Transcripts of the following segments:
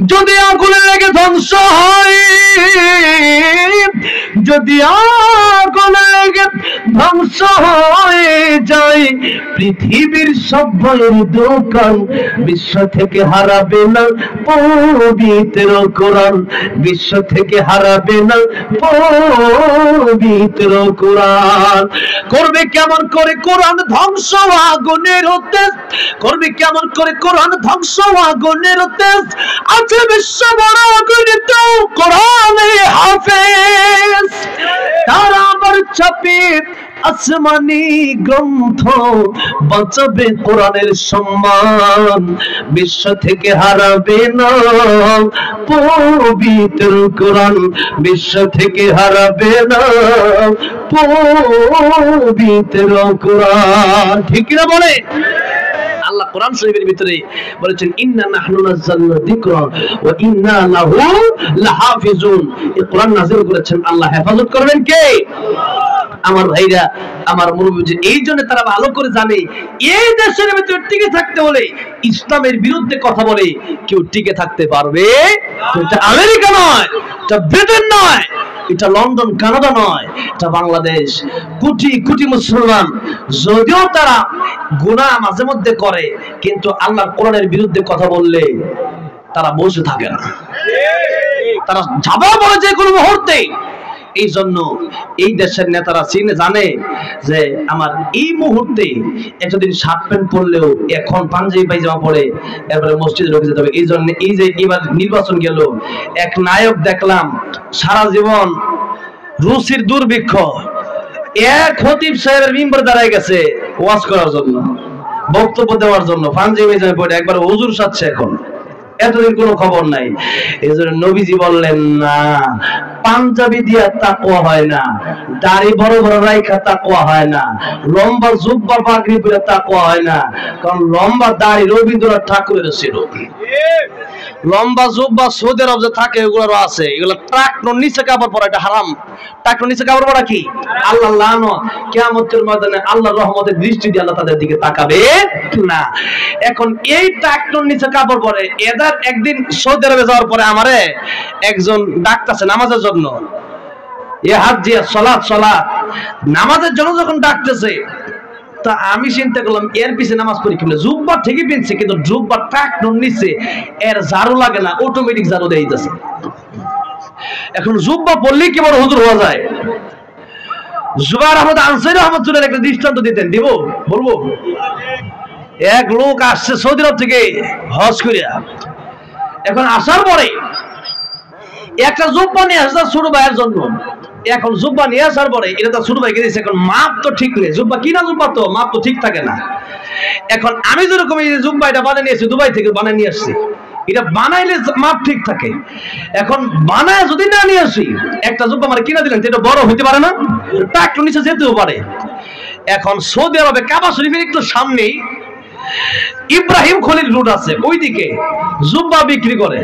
যদি আগুনে লেগে ধ্বংস হয়, যদি আগুনে লেগে ধ্বংস হয়ে যায় পৃথিবীর সব বইয়ের দোকান, বিশ্ব থেকে হারাবে না পবিত্র কোরআন, বিশ্ব থেকে হারাবে না পবিত্র কোরআন। করবে কেমন করে কোরআন ধ্বংস আগুনের তেজ, করবে কেমন করে কোরআন ধ্বংস আগুনের তেজ, আছে বিশ্ব বড় গণিত কোরআনে হাফেজ, তারা আবার ছাপে আসমানি গ্রন্থ, বাঁচাবে কোরআনের সম্মান, বিশ্ব থেকে হারাবে না পবিত্র কোরআন, বিশ্ব থেকে হারাবে না পবিত্র কোরআন। ঠিক কিনা বলে? আল্লাহ কোরআন শরীফের ভিতরে বলেছেন ইন্না নাহনু নাযালনা যিকরা ওয়া ইন্না লাহু লাহাফিজুন। এই কোরআন নাযিল করেছেন আল্লাহ, হেফাজত করবেন কে? আমার ভাইরা, আমার মুরব্বি, এই জন্য তারা ভালো করে জানে এই দেশের ভিতরে টিকে থাকতে হলে, ইসলামের বিরুদ্ধে কথা বলে কেউ টিকে থাকতে পারবে? এটা আমেরিকা নয়, এটা ব্রিটেন নয়, এটা লন্ডন কানাডা নয়, এটা বাংলাদেশ। কোটি কোটি মুসলমান যদিও তারা গুনাহ মাঝে মধ্যে করে, কিন্তু আল্লাহর কোরআনের বিরুদ্ধে কথা বললে তারা বসে থাকে না, তারা ঝাঁপিয়ে পড়ে যে কোনো মুহূর্তে। এই জন্য এই দেশের নেতারা জানে যে আমার এই মুহূর্তে এতদিন শার্ট প্যান্ট পরলেও এখন পাঞ্জাবি পায়জামা পরে এরপরে মসজিদে ঢুকে যেতে হবে। এই জন্য এই যে এবার নির্বাচন গেল, এক নায়ক দেখলাম সারা জীবন রুচির দুর্ভিক্ষ, এক খতিব সাহেবের মিম্বরে দাঁড়ায় গেছে ওয়াজ করার জন্য, বক্তব্য দেওয়ার জন্য, পাঞ্জাবি পায়জামা পরে একবার হুজুর সাজছে এখন। এতদিন কোনো খবর নাই। এই জন্য নবীজি বললেন না, পাঞ্জাবি দিয়া তাকওয়া হয় না, দাড়ি বড় বড় রাইখা তাকওয়া হয় না, লম্বা জুব্বা পাগড়ি পরে তাকওয়া হয় না। কারণ লম্বা দাড়ি রবীন্দ্রনাথ ঠাকুরের ছিল, লম্বা জুব্বা সৌদি আরব যে থাকে এগুলোরও আছে। এগুলো ট্রাকনোর নিচে কাপড় পরা, এটা হারাম। ট্রাকনোর নিচে কাপড় পরা কি? আল্লাহ লানত, কিয়ামতের ময়দানে আল্লাহর রহমতের দৃষ্টি দিয়ে আল্লাহ তাদের দিকে তাকাবে না। এখন এই ট্রাকনোর নিচে কাপড় পরে এদের একদিন সৌদি আরবে যাওয়ার পরে আমারে একজন ডাকতেছে নামাজের জন্য, এ হাত দিয়ে সালাত সালাত, নামাজের জন্য যখন ডাকতেছে, তা আমি চিন্তা করলাম এর পিছে নামাজ পড়ি কেমনে? জুব্বা ঠিকই পিনছে, কিন্তু জুব্বা ট্রাকনোর নিচে এর ঝাড়ু লাগে না, অটোমেটিক ঝাড়ু দিয়ে দিতেছে। এখন জুব্বা পড়লেই কি বড় হুজুর হওয়া যায়? জুবাইর আহমদ আনসারী রহমাতুল্লাহ একটা দৃষ্টান্ত দিতেন, দিব বলবো। এক লোক আসছে সৌদি আরব থেকে হজ করিয়া, এখন আসার পরে একটা জুব্বা নিয়ে আসছে ছোট ভাইয়ের জন্য। এখন জুব্বা নিয়ে আসার পরে এটা তো ছোট ভাইকে দিয়েছে, এখন মাপ তো ঠিক নেই, জুব্বা কিনা জুব্বা তো মাপ তো ঠিক থাকে না। এখন আমি যেরকম এই জুব্বা এটা বানিয়ে নিয়েছি, দুবাই থেকে বানিয়ে নিয়ে আসছি, এটা বানাইলে মাপ ঠিক থাকে। এখন বানায় যদি না নিয়ে আসি, একটা জুব্বা আমার কিনা দিলেন, এটা বড় হইতে পারে না, টাকটু নিচে যেতেও পারে। এখন সৌদি আরবে কাবা শরীফের একটু সামনেই ইব্রাহিম খলিল রোড আছে, ওইদিকে জুব্বা বিক্রি করে।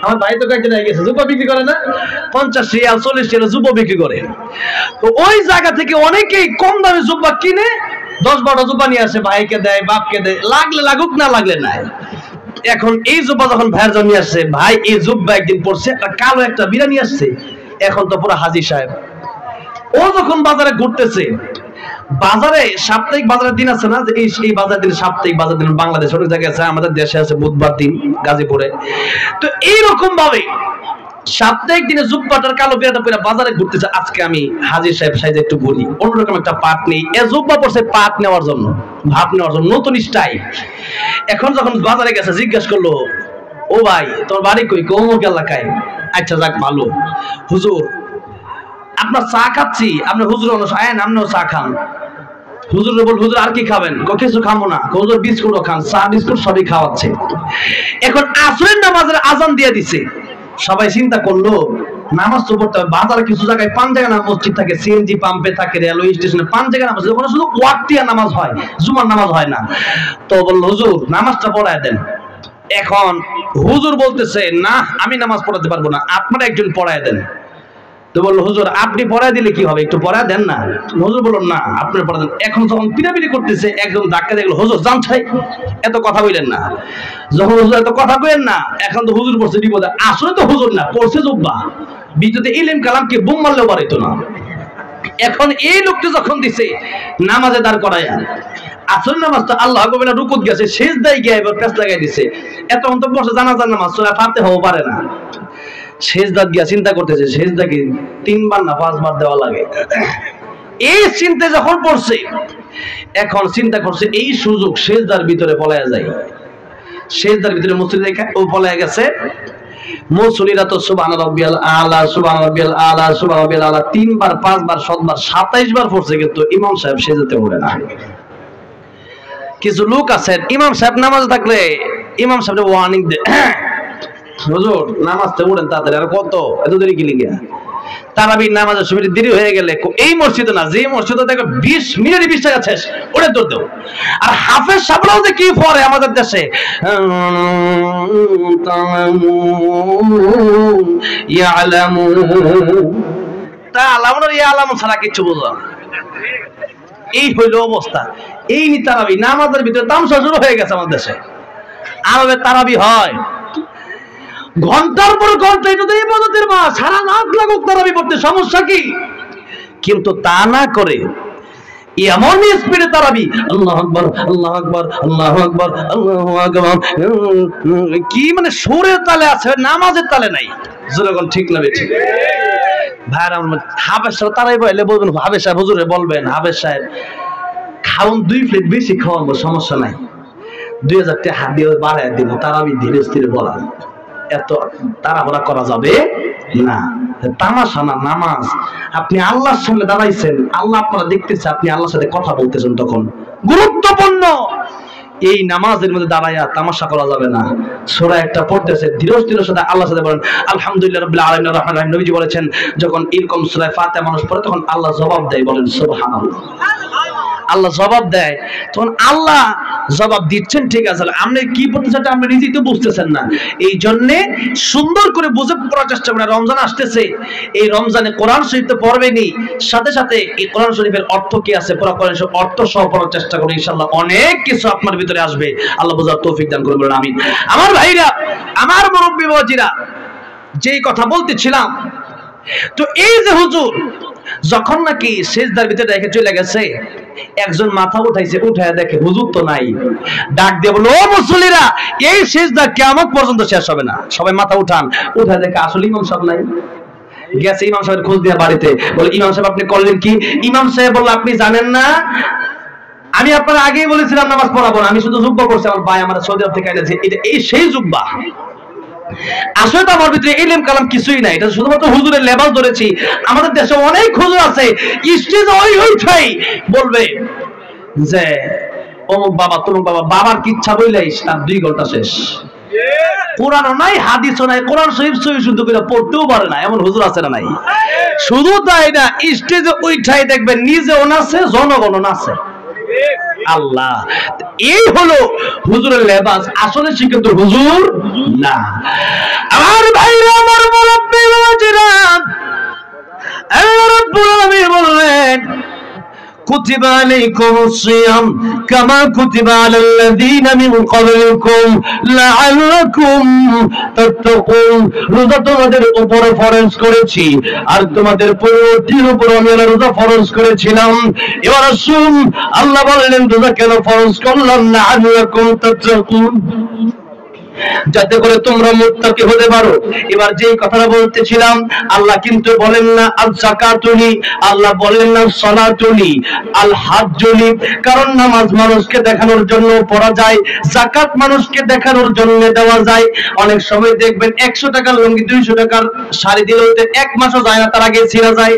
আমার ভাই তো কয়েকদিন আগে গেছে, জুব্বা বিক্রি করে না, 50 রিয়াল 40 রিয়াল জুব্বা বিক্রি করে। তো ওই জায়গা থেকে অনেকেই কম দামে জুব্বা কিনে 10-12 জুব্বা নিয়ে আসে, ভাইকে দেয়, বাপকে দেয়, লাগলে লাগুক, না লাগলে নাই। এখন এই জুব্বা যখন ভাইয়ের জন্য নিয়ে আসছে, ভাই এই জুব্বা একদিন পড়ছে, একটা কালো একটা বিড়া নিয়ে আসছে, এখন তো পুরো হাজী সাহেব। ও যখন বাজারে ঘুরতেছে, বাজারে সাপ্তাহিক বাজারের দিন আছে না, যে এই বাজার দিন, সাপ্তাহিক বাজার দিন বাংলাদেশ অনেক জায়গায় আছে, আমাদের দেশে আছে বুধবার দিন গাজীপুরে। তো এইরকম ভাবে সাপ্তাহিক দিনে জুব্বাটার কালো বিড়াটা পরে বাজারে ঘুরতেছে। আজকে আমি হাজী সাহেব সাইজে একটু ঘুরি, অন্যরকম একটা পাট নেই, এ জুব্বা পড়ছে পাট নেওয়ার জন্য, ভাব নেওয়ার জন্য, নতুন স্টাইল। এখন যখন বাজারে গেছে, জিজ্ঞেস করলো, ও ভাই তোমার বাড়ি কই? অমুক এলাকায়। আচ্ছা যাক ভালো, হুজুর আপনার চা খাচ্ছি, আপনি হুজুর আয়েন, আপনিও চা খান। হুজুর বল, হুজুর আর কি খাবেন? কিছু খাবো না। হুজুর বিস্কুটও খান, চা বিস্কুট সবই খাওয়াচ্ছে। এখন আসরের নামাজের আজান দিয়ে দিছে, সবাই চিন্তা করলো নামাজ তো পড়তে হবে। বাজারে কিছু জায়গায় 5 জায়গা মসজিদ থাকে, সিএনজি পাম্পে থাকে, রেলওয়ে স্টেশনে 5 জায়গা নামাজ, ওখানে শুধু ওয়াক্তিয়া নামাজ হয়, জুমার নামাজ হয় না। তো বললো হুজুর নামাজটা পড়ায় দেন। এখন হুজুর বলতেছে না, আমি নামাজ পড়াতে পারবো না, আপনারা একজন পড়ায় দেন। তো বললো হুজুর আপনি পড়ায় দিলে কি হবে, একটু পড়ায় দেন না। হুজুর বললো না আপনি পড়া দেন। এখন যখন পিটাপিটি করতেছে একজন ধাক্কা দেখলো, হুজুর জান ছাই এত কথা বললেন না। যখন হুজুর এত কথা কইলেন না, এখন তো হুজুর পড়ছে বিপদে। আসলে তো হুজুর না, পড়ছে জুব্বা। বিদ্যুতে ইলম কালামকে বোম মারলেও পারিত না। এখন এই লোকটা যখন দিছে নামাজে দাঁড় করায়া, আসল নামাজ তো আল্লাহ আকবার রুকুত গেছে, সিজদায় গিয়ে এবার পেছ লাগাই দিছে। এত অন্ত বসে জানাজার নামাজ সূরা ফাতিহা পারে না, সিজদা গিয়া চিন্তা করতেছে সিজদা কি 3 বার না 5 বার দেওয়া লাগে। এই চিন্তা যখন পড়ছে, এখন চিন্তা করছে এই সুযোগ সিজদার ভিতরে পলায়া যায়। সিজদার ভিতরে মুসল্লি ও পলায়া গেছে। মুসল্লিরা তো সুবহান রাব্বিয়াল আলা সুবহান রাব্বিয়াল আলা সুবহান রাব্বিয়াল আলা 3 বার 5 বার 7 বার 27 বার পড়ছে, কিন্তু ইমাম সাহেব সিজদাতে ওঠে না। কিছু লোক আছেন ইমাম সাহেব নামাজ থাকলে ইমাম সাহেব ওয়ার্নিং দেয়, হুজুর নামাজতে উঠেন তাড়াতাড়ি, আর কত এত দেরি কি লিগা। তারাবি নামাজের সময় দেরি হয়ে গেলে এই মসজিদে না যে মসজিদে দেখো 20 মিনিটে 20 টাকা শেষ, ওটা দৌড় দাও। আর হাফেজ সাহেবরাও যে কি পড়ে আমাদের দেশে, ছাড়া কিছু বোঝা। এই হইল অবস্থা। এই তারাবি নামাজের ভিতরে তামসা শুরু হয়ে গেছে আমাদের দেশে। আমাদের তারাবি হয় ঘন্টার পর ঘন্টা, এটা তো ইবাদতের মাস, সারা রাত লাগুক তারাবি পড়তে, সমস্যা কি? কিন্তু তা না করে এমন স্পিডে তারাবি, আল্লাহু আকবার আল্লাহু আকবার আল্লাহু আকবার আল্লাহু আকবার, কি মানে সুরের তালে আছে, নামাজের তালে নাই। যেরকম ঠিক না ঠিক ভাইরা, হাফেজ সাহেব তারাই বলে বলবেন, হাফেজ সাহেব হুজুরে বলবেন হাফেজ সাহেব খাওন 2 প্লেট বেশি খাওয়াবো, সমস্যা নাই, 2000 টাকা হাত দিয়ে বাড়ায় দিব, তারাবি ধীরে স্থিরে বলা। এত তাড়াহুড়া করা যাবে না, তামাশা না নামাজ। আপনি আল্লাহর সামনে দাঁড়াইছেন, আল্লাহ আপনারা দেখতেছে, আপনি আল্লাহর সাথে কথা বলতেছেন, তখন গুরুত্বপূর্ণ। এই নামাজের মধ্যে দাঁড়াইয়া তামাশা করা যাবে না। সূরা একটা পড়তেছে ধীরে স্থিরের সাথে আল্লাহর সাথে বলেন আলহামদুলিল্লাহ রাব্বিল আলামিন আর রাহমানির রহিম। নবীজি বলেছেন যখন এরকম সূরা ফাতিহা মানুষ পড়ে তখন আল্লাহ জবাব দেয়, বলেন সুবহানাল্লাহ। আল্লাহ জবাব দেয়, তখন আল্লাহ জবাব দিচ্ছেন, ঠিক আছে আপনি কি বলতে চাচ্ছেন আপনি নিজেই তো বুঝতেছেন না। এই জন্যে সুন্দর করে বুঝে পড়ার চেষ্টা করেন। রমজান আসতেছে, এই রমজানে কোরআন শরীফ তো পড়বেনই, সাথে সাথে এই কোরআন শরীফের অর্থ কি আছে পুরো কোরআন শরীফের অর্থ সহ পড়ার চেষ্টা করুন, ইনশাআল্লাহ অনেক কিছু আপনার ভিতরে আসবে। আল্লাহ বোঝার তৌফিক দান করুন, বলেন আমিন। আমার ভাইরা, আমার মুরব্বি বাবাজিরা, যেই কথা বলতেছিলাম, তো এই যে হুজুর যখন নাকি সিজদার ভিতরে রেখে চলে গেছে, একজন মাথা উঠাইছে, উঠায় দেখে হুজুর তো নাই। ডাক দিয়ে বলল, ও মুসল্লিরা, এই সিজদা কিয়ামত পর্যন্ত শেষ হবে না, সবাই মাথা উঠান। উঠায় দেখে আসলে ইমাম সাহেব নাই। গেছে ইমাম সাহেবের খোঁজ দিয়ে বাড়িতে, বলে ইমাম সাহেব আপনি করলেন কি? ইমাম সাহেব বলল, আপনি জানেন না আমি আপনার আগেই বলেছিলাম নামাজ পড়াবো না, আমি শুধু জুব্বা করছি, আমার ভাই আমার সৌদি আরব থেকে এনেছে, এটা এই সেই জুব্বা। আসলে তো আমার ভিতরে ইলম কালাম কিছুই নাই, এটা শুধুমাত্র হুজুরের লেবাস ধরেছি। আমাদের দেশে অনেক হুজুর আছে, স্টেজে ওইটাই বলবে যে অমুক বাবা তমুক বাবা, বাবার কি ইচ্ছা বইলেই তার 2 ঘন্টা শেষ। কোরআনও নাই, হাদিসও নাই, কোরআন শরীফ সহি শুদ্ধ করে পড়তেও পারে না, এমন হুজুর আছে না নাই? শুধু তাই না, স্টেজে ওইটাই দেখবেন নিজেও নাচে, জনগণও নাচে। আল্লাহ, এই হলো হুজুরের লেবাস, আসলে সে কিন্তু হুজুর না। আমার ভাইরা, আমার মুরব্বি বাবাজিরা, আল্লাহ রাব্বুল আলামিন বললেন কুতিবা আলাইকুমুস সিয়াম কামা কুতিবা আলাল লাযীনা মিন ক্বাবলিকুম লাআল্লাকুম তাত্তাকুন। রোজা তোমাদের উপর ফরজ করেছি, আর তোমাদের পূর্ববর্তীর উপর আমি রোজা ফরজ করেছিলাম। এবার আসুন, আল্লাহ বললেন রোজা কেন ফরজ করলাম? লাআল্লাকুম তাত্তাকুন, যাতে করে তোমরা মুত্তাকি হতে পারো। এবার যে কথাটা বলতেছিলাম, আল্লাহ কিন্তু বলেন না আল যাকাতুলি, আল্লাহ বলেন না সালাতুলি, আল হাজ্জুলি। কারণ নামাজ মানুষকে দেখানোর জন্য পড়া যায়, যাকাত মানুষকে দেখানোর জন্য দেওয়া যায়। অনেক সময় দেখবেন 100 টাকার লুঙ্গি 200 টাকার শাড়ি দিলেও 1 মাসও যায় না, তার আগে ছিঁড়া যায়।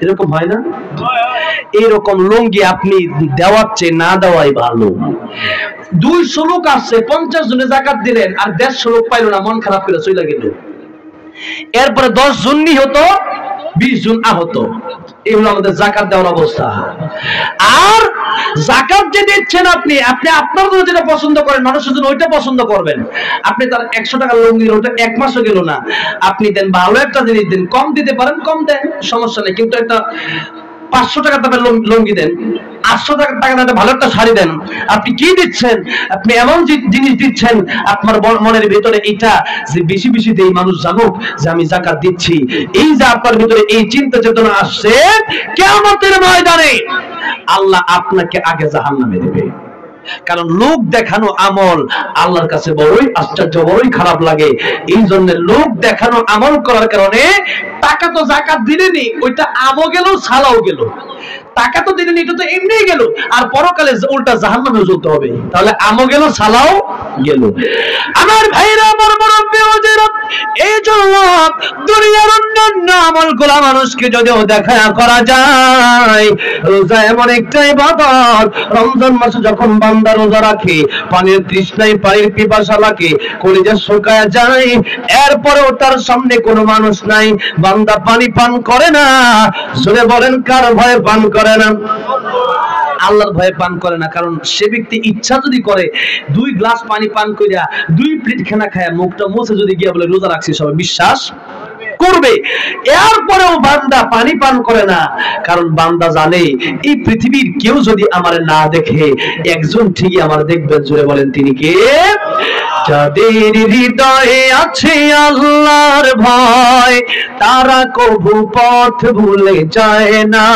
এরকম হয় না? এইরকম লুঙ্গি আপনি দেওয়ার চেয়ে না দেওয়াই ভালো। 200 লোক আসছে, 50 জনে যাকাত দিলেন, আর 150 লোক পাইল না, মন খারাপ করে চলে গেল। এরপরে 10 জন নিহত, 20 জন আহত। এই হলো আমাদের যাকাত দেওয়ার অবস্থা। আর যাকাত যে দিচ্ছেন আপনি আপনার জন্য যেটা পছন্দ করেন, মানুষের জন্য ওইটা পছন্দ করবেন। আপনি তার 100 টাকা লুঙ্গি দিলেন, ওটা 1 মাসও গেল না। আপনি দেন ভালো একটা জিনিস দেন, কম দিতে পারেন কম দেন, সমস্যা নেই, কিন্তু একটা 500 টাকা দামের লুঙ্গি দেন, 800 টাকা দামের ভালো একটা শাড়ি দেন। আপনি কি দিচ্ছেন? আপনি এমন জিনিস দিচ্ছেন আপনার মনের ভিতরে এটা যে বেশি বেশি দেই, মানুষ জানুক যে আমি যাকাত দিচ্ছি। এই যে আপনার ভিতরে এই চিন্তা চেতনা আসছে, কিয়ামতের ময়দানে আল্লাহ আপনাকে আগে জাহান্নামে দেবে। কারণ লোক দেখানো আমল আল্লাহর কাছে বড়ই আশ্চর্য, বড়ই খারাপ লাগে। এই জন্য লোক দেখানো আমল করার কারণে টাকা তো যাকাত দিলেনি, ওইটা আমও গেল সালাও গেল। টাকা তো দিলেনি, এটা তো এমনিই গেল, আর পরকালে উল্টা জাহান্নামে জ্বলতে হবে। তাহলে আমও গেল সালাও গেল। আমার ভাইরা, আমার মুরব্বি ওয়াজিরা, এই জন্য দুনিয়ার অন্যান্য আমলগুলো মানুষকে যদিও দেখা করা যায়, রোজা এমন একটা ইবাদত, রমজান মাসে যখন বান্দা রোজা রাখে, পানির তৃষ্ণায় পানির পিপাসা লাগে, কলিজা শুকায় যায়, এরপরেও তার সামনে কোনো মানুষ নাই, বান্দা পানি পান করে না। জোরে বলেন, কার ভয়ে পান করে না? আল্লাহর ভয়ে পান করে না। কারণ সে ব্যক্তি ইচ্ছা যদি করে 2 গ্লাস পানি পান কইরা 2 প্লেট খানা খায়া মুখটা মুছে যদি গিয়া বলে রোজা রাখছি, সবাই বিশ্বাস করবে। এরপরেও বান্দা পানি পান করে না, কারণ বান্দা জানে এই পৃথিবীর কেউ যদি আমার না দেখে, একজন ঠিকই আমার দেখবেন। জোরে বলেন, তিনি কে? যাদের হৃদয়ে আছে আল্লাহর ভয়, তারা কবু পথ ভুলে যায় না।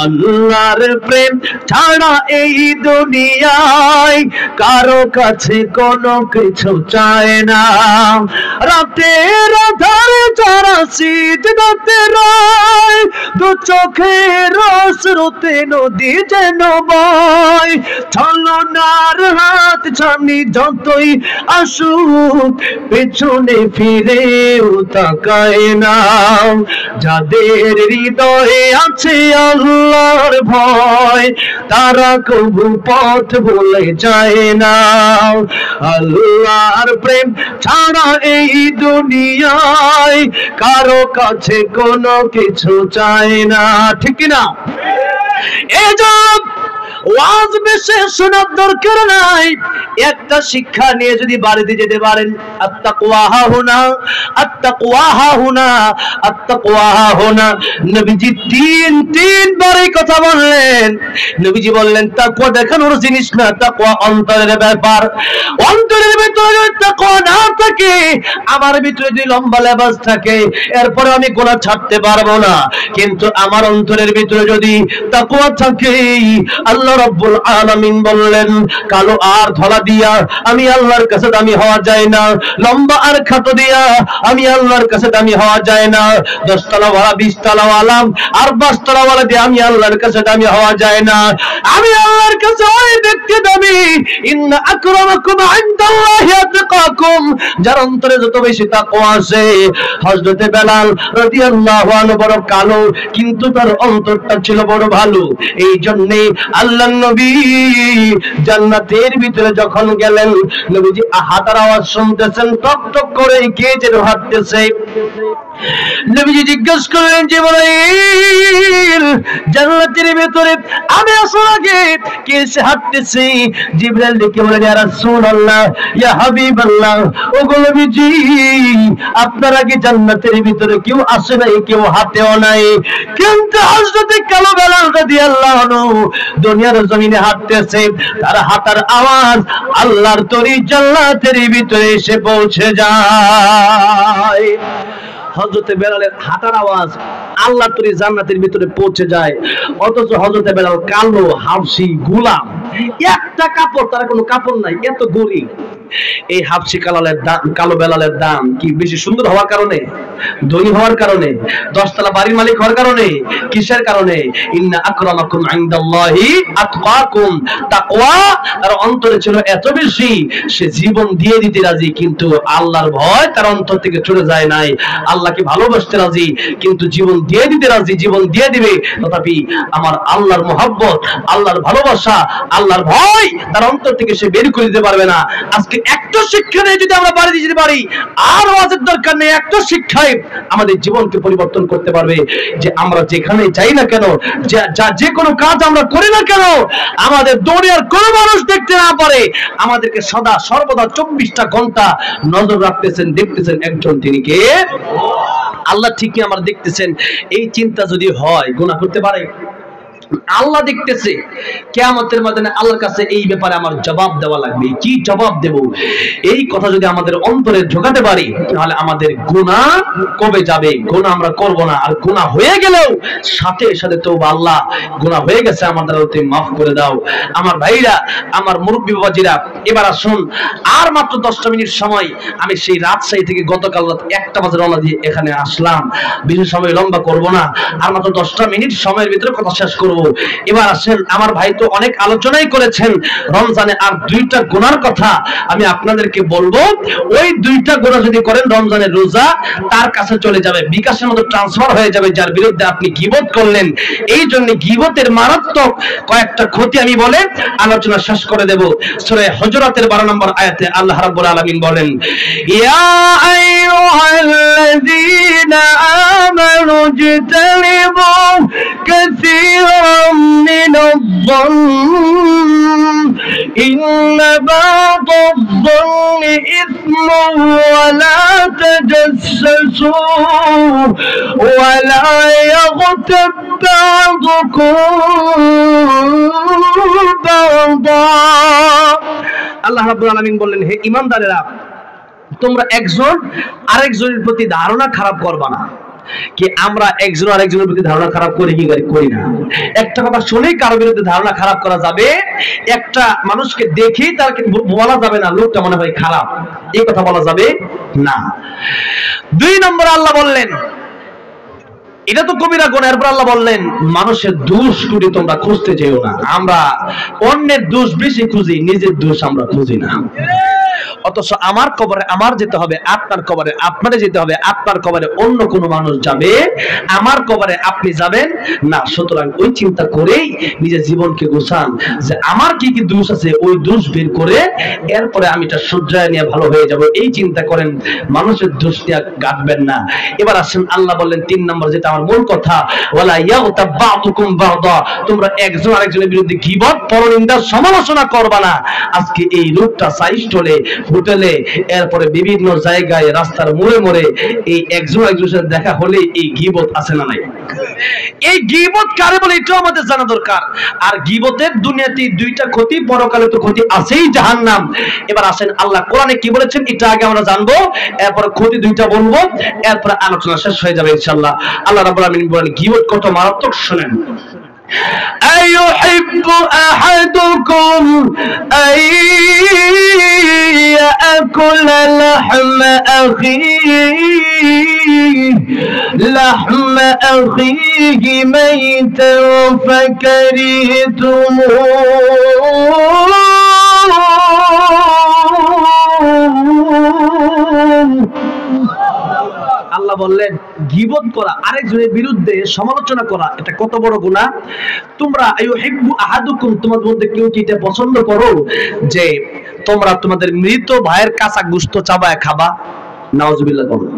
আল্লাহর প্রেম ছাড়া এই দুনিয়ায় কারো কাছে কোনো কিছু চায় না। রাতের আধারে যারা সিজদাতে রয়, দু চোখের অশ্রুতে নদী যেন বয়, ছলনার হাত ছানি যতই আসুক, পেছনে ফিরেও তাকায় না। যাদের হৃদয়ে আছে আল্লাহর ভয়, তারা কবু পথ ভুলে যায় না। আল্লাহর প্রেম ছাড়া এই দুনিয়ায় কারো কাছে কোনো কিছু চায় না। ঠিক না? এই জন্য ওয়াজ বেশি শোনার দরকার নাই, একটা শিক্ষা নিয়ে যদি বাড়িতে যেতে পারেন, আত্তাকওয়া হাহুনা, আত্তাকওয়া হাহুনা, আত্তাকওয়া হাহুনা। নবীজি তিনবার এই কথা বললেন। নবীজি বললেন, তাকওয়া দেখানোর জিনিস না, তাকওয়া অন্তরের ব্যাপার। অন্তরের ভিতরে যদি তাকওয়া না থাকে, আমার ভিতরে যদি লম্বা লেবাস থাকে, এরপরে আমি গুনাহ ছাড়তে পারবো না। কিন্তু আমার অন্তরের ভিতরে যদি তাকওয়া থাকে, আল্লাহ রাব্বুল আলামিন বললেন, কালো আর ধলা দিয়া আমি আল্লাহর কাছে দামি হওয়া যায় না, লম্বা আর খাটো দিয়া আমি আল্লাহর কাছে দামি হওয়া যায় না, 10 তলা ওয়ালা 20 তলা ওয়ালা আর 5 তলা ওয়ালা দিয়ে আমি আল্লাহর কাছে দামি হওয়া যায় না। আমি আল্লাহর কাছে ওই ব্যক্তি দামি, ইন্না আকরামাকুম ইনদাল্লাহি আতকাকুম, যার অন্তরে যত বেশি তাকওয়া আছে। হযরতে বেলাল রাদিয়াল্লাহু আনহু বড় কালো, কিন্তু তার অন্তরটা ছিল বড় ভালো। এই জন্য আল্লাহ নবী জান্নাতের ভিতরে যখন গেলেন, নবীজি হাঁটার আওয়াজ শুনতেছেন, টক টক করে কে যেন হাঁটতেছে। নবীজি জিজ্ঞেস করলেন, জিবরাইল, জান্নাতের ভিতরে আমি আসার আগে কে এসে হাঁটতেছে? জিবরাইল ডেকে বলেন, ইয়া রাসূলুল্লাহ, ইয়া হাবিবাল্লাহ, ওগো নবীজি, আপনার আগে জান্নাতের ভিতরে কেউ আসে নাই, কেউ হাঁটেও নাই, কিন্তু হযরত কালো বেলাল রাদিয়াল্লাহু আনহু দুনিয়ার জমিনে হাঁটতেছে। তার হাঁটার আওয়াজ আল্লাহর তরি জান্নাতের ভিতরে এসে পৌঁছে যায়। হযরতে বেলালের হাঁটার আওয়াজ আল্লাহর তরি জান্নাতের ভিতরে পৌঁছে যায়। অথচ হযরতে বেলাল কালো হাবশী গোলাম, একটা কাপড়, তার কোনো কাপড় নাই, এত গরিব। এই হাবশী কালো বেলালের দাম কি বেশি সুন্দর হওয়ার কারণে, ধনী হওয়ার কারণে, 10 তলা বাড়ির মালিক হওয়ার কারণে? কিসের কারণে? ইন্না আকরামাকুম ইনদাল্লাহি আতকাকুম। তাকওয়া তার অন্তরে ছিল এত বেশি, সে জীবন দিয়ে দিতে রাজি, কিন্তু আল্লাহর ভয় তার অন্তর থেকে চলে যায় নাই। আল্লাহকে ভালোবাসতে রাজি, কিন্তু জীবন দিয়ে দিতে রাজি, জীবন দিয়ে দিবে। তথাপি আমার আল্লাহর মহব্বত, আল্লাহর ভালোবাসা, আল্লাহ আল্লাহর ভয় তার অন্তর থেকে সে বের করে দিতে পারবে না। আজকে একটা শিক্ষা নিয়ে যদি আমরা বাড়ি যেতে পারি, আর ওয়াজের দরকার নেই, একটা শিক্ষায় আমাদের জীবনকে পরিবর্তন করতে পারবে। যে আমরা যেখানে যাই না কেন, যে কোনো কাজ আমরা করি না কেন, আমাদের দুনিয়ার কোনো মানুষ দেখতে না পারে, আমাদেরকে সদা সর্বদা 24টা ঘন্টা নজর রাখতেছেন, দেখতেছেন একজন, তিনি কে? আল্লাহ ঠিকই আমরা দেখতেছেন। এই চিন্তা যদি হয়, গুনাহ করতে পারে? আল্লাহ দেখতেছে। কিয়ামতের ময়দানে আল্লাহর কাছে এই ব্যাপারে আমার জবাব দেওয়া লাগবে। কি জবাব দেব? এই কথা যদি আমাদের অন্তরে ঢোকাতে পারি, তাহলে আমাদের গুনাহ কবে যাবে? গুনাহ আমরা করব না। আর গুনাহ হয়ে গেলেও সাথে সাথে তওবা, আল্লাহ গুনাহ হয়ে গেছে, আমাদের তুমি মাফ করে দাও। আমার ভাইরা, আমার মুরব্বি বাবাজিরা, এবার আসুন, আর মাত্র 10টা মিনিট সময়। আমি সেই রাজশাহী থেকে গতকাল রাত 1টা বাজে রওনা দিয়ে এখানে আসলাম। বেশি সময় লম্বা করব না, আর মাত্র 10টা মিনিট সময়ের ভিতরে কথা শেষ করব। এবার আসেন, আমার ভাই তো অনেক আলোচনাই করেছেন রমজানে আর 2টা গুনার কথা। আমি আপনাদেরকে বলবো, ওই 2টা গুনাহ যদি করেন, রমজানের রোজা তার কাছে চলে যাবে, বিকাশের মতো ট্রান্সফার হয়ে যাবে, যার বিরুদ্ধে আপনি গীবত করলেন। এই জন্য গীবতের মারাত্মক কয়েকটা ক্ষতি আমি বলে আলোচনা শেষ করে দেব। সূরা হুজুরাতের 12 নম্বর আয়াতে আল্লাহ রাব্বুল আলামিন বলেন, ইয়া আইয়ুহাল্লাযীনা আমানু ইজতানিবু কাসীরাম মিনাজ-যন্ন ইন্না বা'দাজ-যন্নি ইসমুন ওয়া লা তাজাসসু ওয়া লা ইয়াগতাব বা'দুকুম বা'দা। আল্লাহ রাব্বুল আলামিন বললেন, হে ঈমানদারেরা, তোমরা একজন আরেকজনের প্রতি ধারণা খারাপ করবা না। কি আমরা একজন আরেকজনের প্রতি ধারণা খারাপ করি কি করি না? একটা কথা শুনেই কারো বিরুদ্ধে ধারণা খারাপ করা যাবে? একটা মানুষকে দেখেই তাকে বলা যাবে না লোকটা মনে হয় খারাপ, এই কথা বলা যাবে না। 2 নম্বর আল্লাহ বললেন, এটা তো কবিরা গুনাহ। এরপর আল্লাহ বললেন, মানুষের দোষ ত্রুটি তোমরা খুঁজতে যেও না। আমরা অন্যের দোষ বেশি খুঁজি, নিজের দোষ আমরা খুঁজি না। অথচ আমার কবরে আমার যেতে হবে, আপনার কবরে আপনারে যেতে হবে, আপনার কবরে অন্য কোন মানুষ যাবে, আমার কবরে আপনি যাবেন না। সুতরাং ওই চিন্তা করেই নিজের জীবনকে গোছান যে আমার কি কি দোষ আছে, ওই দোষ বের করে এরপরে আমি এটা শুধরায় নিয়ে ভালো হয়ে যাব। এই চিন্তা করেন, মানুষের দোষ দিয়ে গাঁটবেন না। এবার আসেন, আল্লাহ বললেন 3 নম্বর, যেটা আমার মূল কথা, ওয়ালা ইয়াগতাব বা'দুকুম বা'দা, তোমরা একজন আরেকজনের বিরুদ্ধে গীবত, পরনিন্দা, সমালোচনা করবা না। আজকে এই লোকটা সাইস্টলে, হোটেলে, এরপরে বিভিন্ন জায়গায়, রাস্তার মোড়ে মোড়ে এই একজন একজনের সাথে দেখা হলে এই গীবত আছে না নাই? এই গীবত কারে বলে এটাও আমাদের জানা দরকার। আর গীবতের দুনিয়াতে 2টা ক্ষতি, পরকালে তো ক্ষতি আছেই, জাহান্নাম। এবার আসেন, আল্লাহ কোরআনে কি বলেছেন এটা আগে আমরা জানবো, এরপরে ক্ষতি 2টা বলবো, এরপরে আলোচনা শেষ হয়ে যাবে ইনশাআল্লাহ। আল্লাহ রাব্বুল আলামিন বলেন গীবত কত মারাত্মক, শুনেন। أيحب أحدكم أن يأكل لحم أخيه ميتا فكرهتموه আল্লাহ বললেন, গীবত করা, আরেকজনের বিরুদ্ধে সমালোচনা করা, এটা কত বড় গুনাহ। তোমরা আইয়ুহিব্বু আহাদুকুম, তোমাদের মধ্যে কেউ কি এটা পছন্দ করো যে তোমরা তোমাদের মৃত ভাইয়ের কাঁচা গোশত চাবায় খাবা? নাউজুবিল্লাহ বলেন।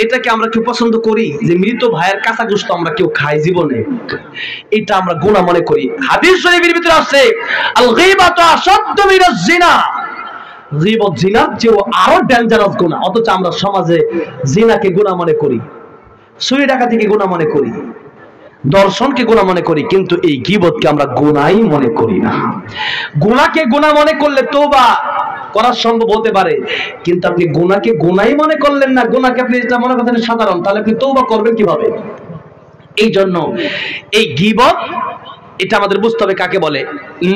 এটা কি আমরা কেউ পছন্দ করি যে মৃত ভাইয়ের কাঁচা গোশত আমরা কেউ খাই জীবনে? এটা আমরা গুনাহ মনে করি। হাদিস শরীফের ভিতরে আছে, আল গীবাতু আশাদ্দু মিনাজ জিনা, গীবত জিনার চেয়ে আরো ডেঞ্জারাস গুনাহ। অথচ আমরা সমাজে জিনাকে গুনাহ মনে করি, চুরি ডাকাতিকে গুনাহ মনে করি, দর্শনকে গুনাহ মনে করি, কিন্তু এই গীবতকে আমরা গুনাহই মনে করি না। গুনাহকে গুনাহ মনে করলে তওবা করা সম্ভব হতে পারে, কিন্তু আপনি গুনাহকে গুনাহই মনে করলেন না। গুনাহকে আপনি যেটা মনে করছেন সাধারণ, তাহলে আপনি তওবা করবেন কিভাবে? এই জন্য এই গীবত, এটা আমাদের বুঝতে হবে কাকে বলে।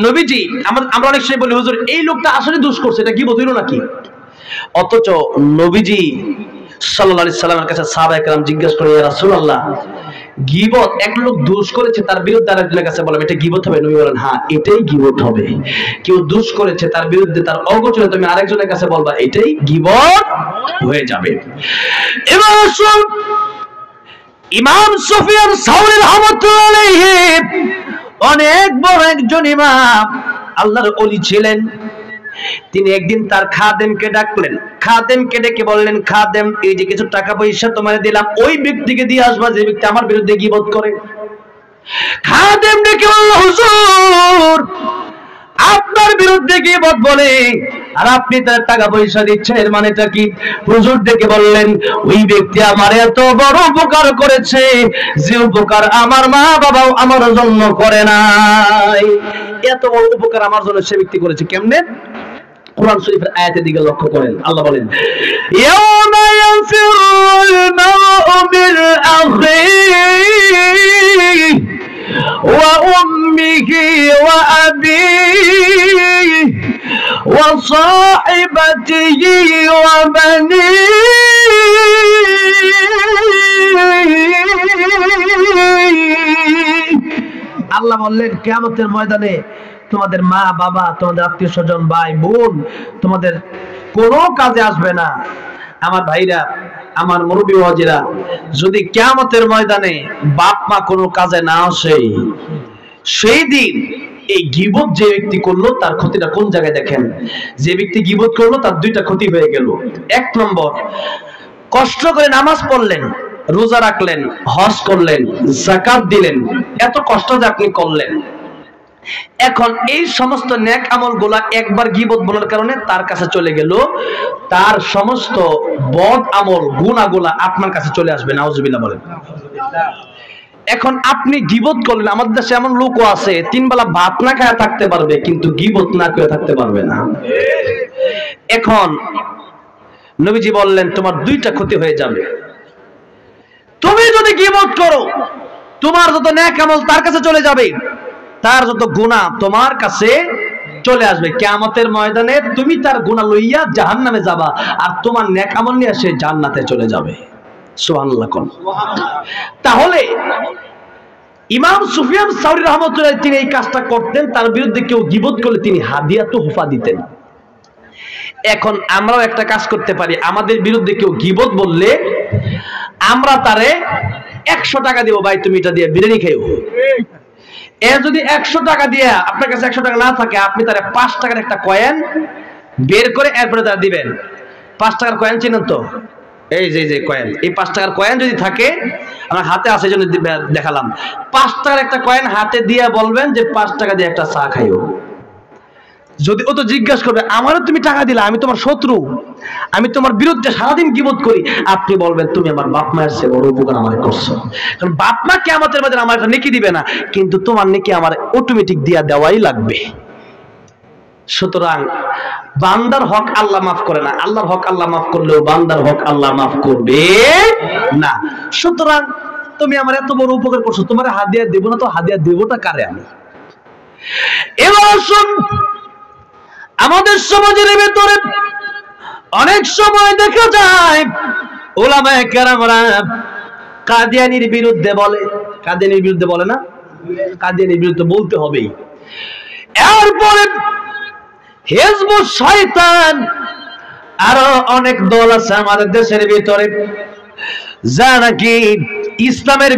নবীজি, আমরা অনেক সময় বলি হুজুর এই লোকটা আসলে দোষ করছে, এটা গীবত হইল নাকি? অথচ নবীজি সাল্লাল্লাহু আলাইহি সাল্লামের কাছে সাহাবায়ে কেরাম জিজ্ঞাসা করে, ইয়া রাসূলুল্লাহ, গীবত, এক লোক দোষ করেছে, তার বিরুদ্ধে আরেকজনের কাছে বললাম, এটা গীবত হবে? নবী বলেন, হ্যাঁ, এটাই গীবত হবে। কেউ দোষ করেছে, তার বিরুদ্ধে তার অগোচরে তুমি আরেকজনের কাছে বলবা, এটাই গীবত হয়ে যাবে। এবার আসুন, ইমাম সুফিয়ান সাউরি রাহমাতুল্লাহি আলাইহি, অনেক বড় একজন ইমাম, আল্লাহর ওলি ছিলেন। তিনি একদিন তার খাদেমকে ডাকলেন, খাদেমকে ডেকে বললেন, খাদেম এই যে কিছু টাকা পয়সা তোমার দিলাম, ওই ব্যক্তিকে দিয়ে আসবা যে ব্যক্তি আমার বিরুদ্ধে গীবত করে। খাদেম ডেকে বলল, হুজুর আপনার বিরুদ্ধে গীবত বলে আর আপনি তার টাকা পয়সা দিচ্ছেন, এর মানেটা কি? হুজুর ডেকে বললেন, ওই ব্যক্তি আমার এত বড় উপকার করেছে যে উপকার আমার মা বাবাও আমার জন্য করে নাই। এত বড় উপকার আমার জন্য সে ব্যক্তি করেছে কেমনে? কুরআন শরীফের আয়াতের দিকে লক্ষ্য করেন। আল্লাহ বলেন, ইয়াউমা ইয়াফিরুল মার'উ মিন আখিহি ওয়া উম্মিহি ওয়া আবিহি ওয়া সাহিবাতিহি ওয়া বানিহি। আল্লাহ বললেন, কিয়ামতের ময়দানে তোমাদের মা বাবা, তোমাদের আত্মীয় স্বজন, ভাই বোন তোমাদের কোনো কাজে আসবে না। আমার ভাইরা, আমার মুরব্বী ওয়াজিরা, যদি কিয়ামতের ময়দানে বাপ মা কোনো কাজে না আসে, সেই দিন এই গীবত যে ব্যক্তি করলো তার ক্ষতিটা কোন জায়গায় দেখেন। যে ব্যক্তি গীবত করলো তার দুইটা ক্ষতি হয়ে গেল। এক নম্বর, কষ্ট করে নামাজ পড়লেন, রোজা রাখলেন, হজ করলেন, যাকাত দিলেন, এত কষ্ট যে আপনি করলেন, এখন এই সমস্ত নেক আমলগুলা একবার গীবত বলার কারণে তার কাছে চলে গেল, তার সমস্ত বদ আমল গুনাহগুলা আপনার কাছে চলে আসবে। নাউজুবিল্লাহ বলেন। এখন আপনি গীবত করলেন, আমাদের দেশে এমন লোকও আছে 3 বেলা ভাত না খায় থাকতে পারবে কিন্তু গীবত না করে থাকতে পারবে না। এখন নবীজি বললেন, তোমার দুইটা ক্ষতি হয়ে যাবে। তুমি যদি গীবত করো, তোমার যত নেক আমল তার কাছে চলে যাবে, তার যত গুনাহ তোমার কাছে চলে আসবে। কিয়ামতের ময়দানে তুমি তার গুনাহ লইয়া জাহান্নামে যাবা, আর তোমার নেক আমল নিয়ে সে জান্নাতে চলে যাবে। সুবহানাল্লাহ। তাহলে ইমাম সুফিয়ান সাউরি রাহমাতুল্লাহ তিনি এই কাজটা করতেন, তার বিরুদ্ধে কেউ গীবত করলে তিনি হাদিয়া তোহফা দিতেন। এখন আমরাও একটা কাজ করতে পারি, আমাদের বিরুদ্ধে কেউ গীবত বললে আমরা তারে 100 টাকা দেব, ভাই তুমি এটা দিয়ে বিরিয়ানি খাইও। এ যদি 100 টাকা দিয়ে আপনার কাছে 100 টাকা না থাকে, আপনি তারে 5 টাকার একটা কয়েন বের করে এরপরে তারা দিবেন। 5 টাকার কয়েন চিনেন তো? এই যে কয়েন, এই 5 টাকার কয়েন যদি থাকে, আমার হাতে আছে জন্য দেখালাম, 5 টাকার একটা কয়েন হাতে দিয়ে বলবেন যে 5 টাকা দিয়ে একটা চা খাইও। যদি ও তো জিজ্ঞাসা করবে, আমারও তুমি টাকা দিলা, আমি তোমার শত্রু, আমি তোমার বিরুদ্ধে সারাদিন গীবত করি, আপনি বলবেন তুমি আমার বাপ মায়ের চেয়ে বড় উপকার আমার করছো। কারণ বাপ মা কিয়ামতের মধ্যে আমার একটা নেকি দিবে না, কিন্তু তোমার নেকি আমার অটোমেটিক দিয়া দেওয়াই লাগবে। সুতরাং বান্দার হক আল্লাহ মাফ করে না, আল্লাহর হক আল্লাহ মাফ করলেও বান্দার হক আল্লাহ মাফ করবে না। সুতরাং তুমি আমার এত বড় উপকার করছো, তোমার হাদিয়া দেব না তো হাদিয়া দেবটা কারে আমি? এবার আসুন, আমাদের সমাজের ভেতরে অনেক সময় দেখা যায় উলামায়ে কেরামরা কাদিয়ানির বিরুদ্ধে বলে। কাদিয়ানির বিরুদ্ধে বলে না? কাদিয়ানির বিরুদ্ধে বলতে হবেই। এরপরে হিজবুশ শয়তান আরো অনেক দল আছে আমাদের দেশের ভিতরে, যা নাকি ইসলামের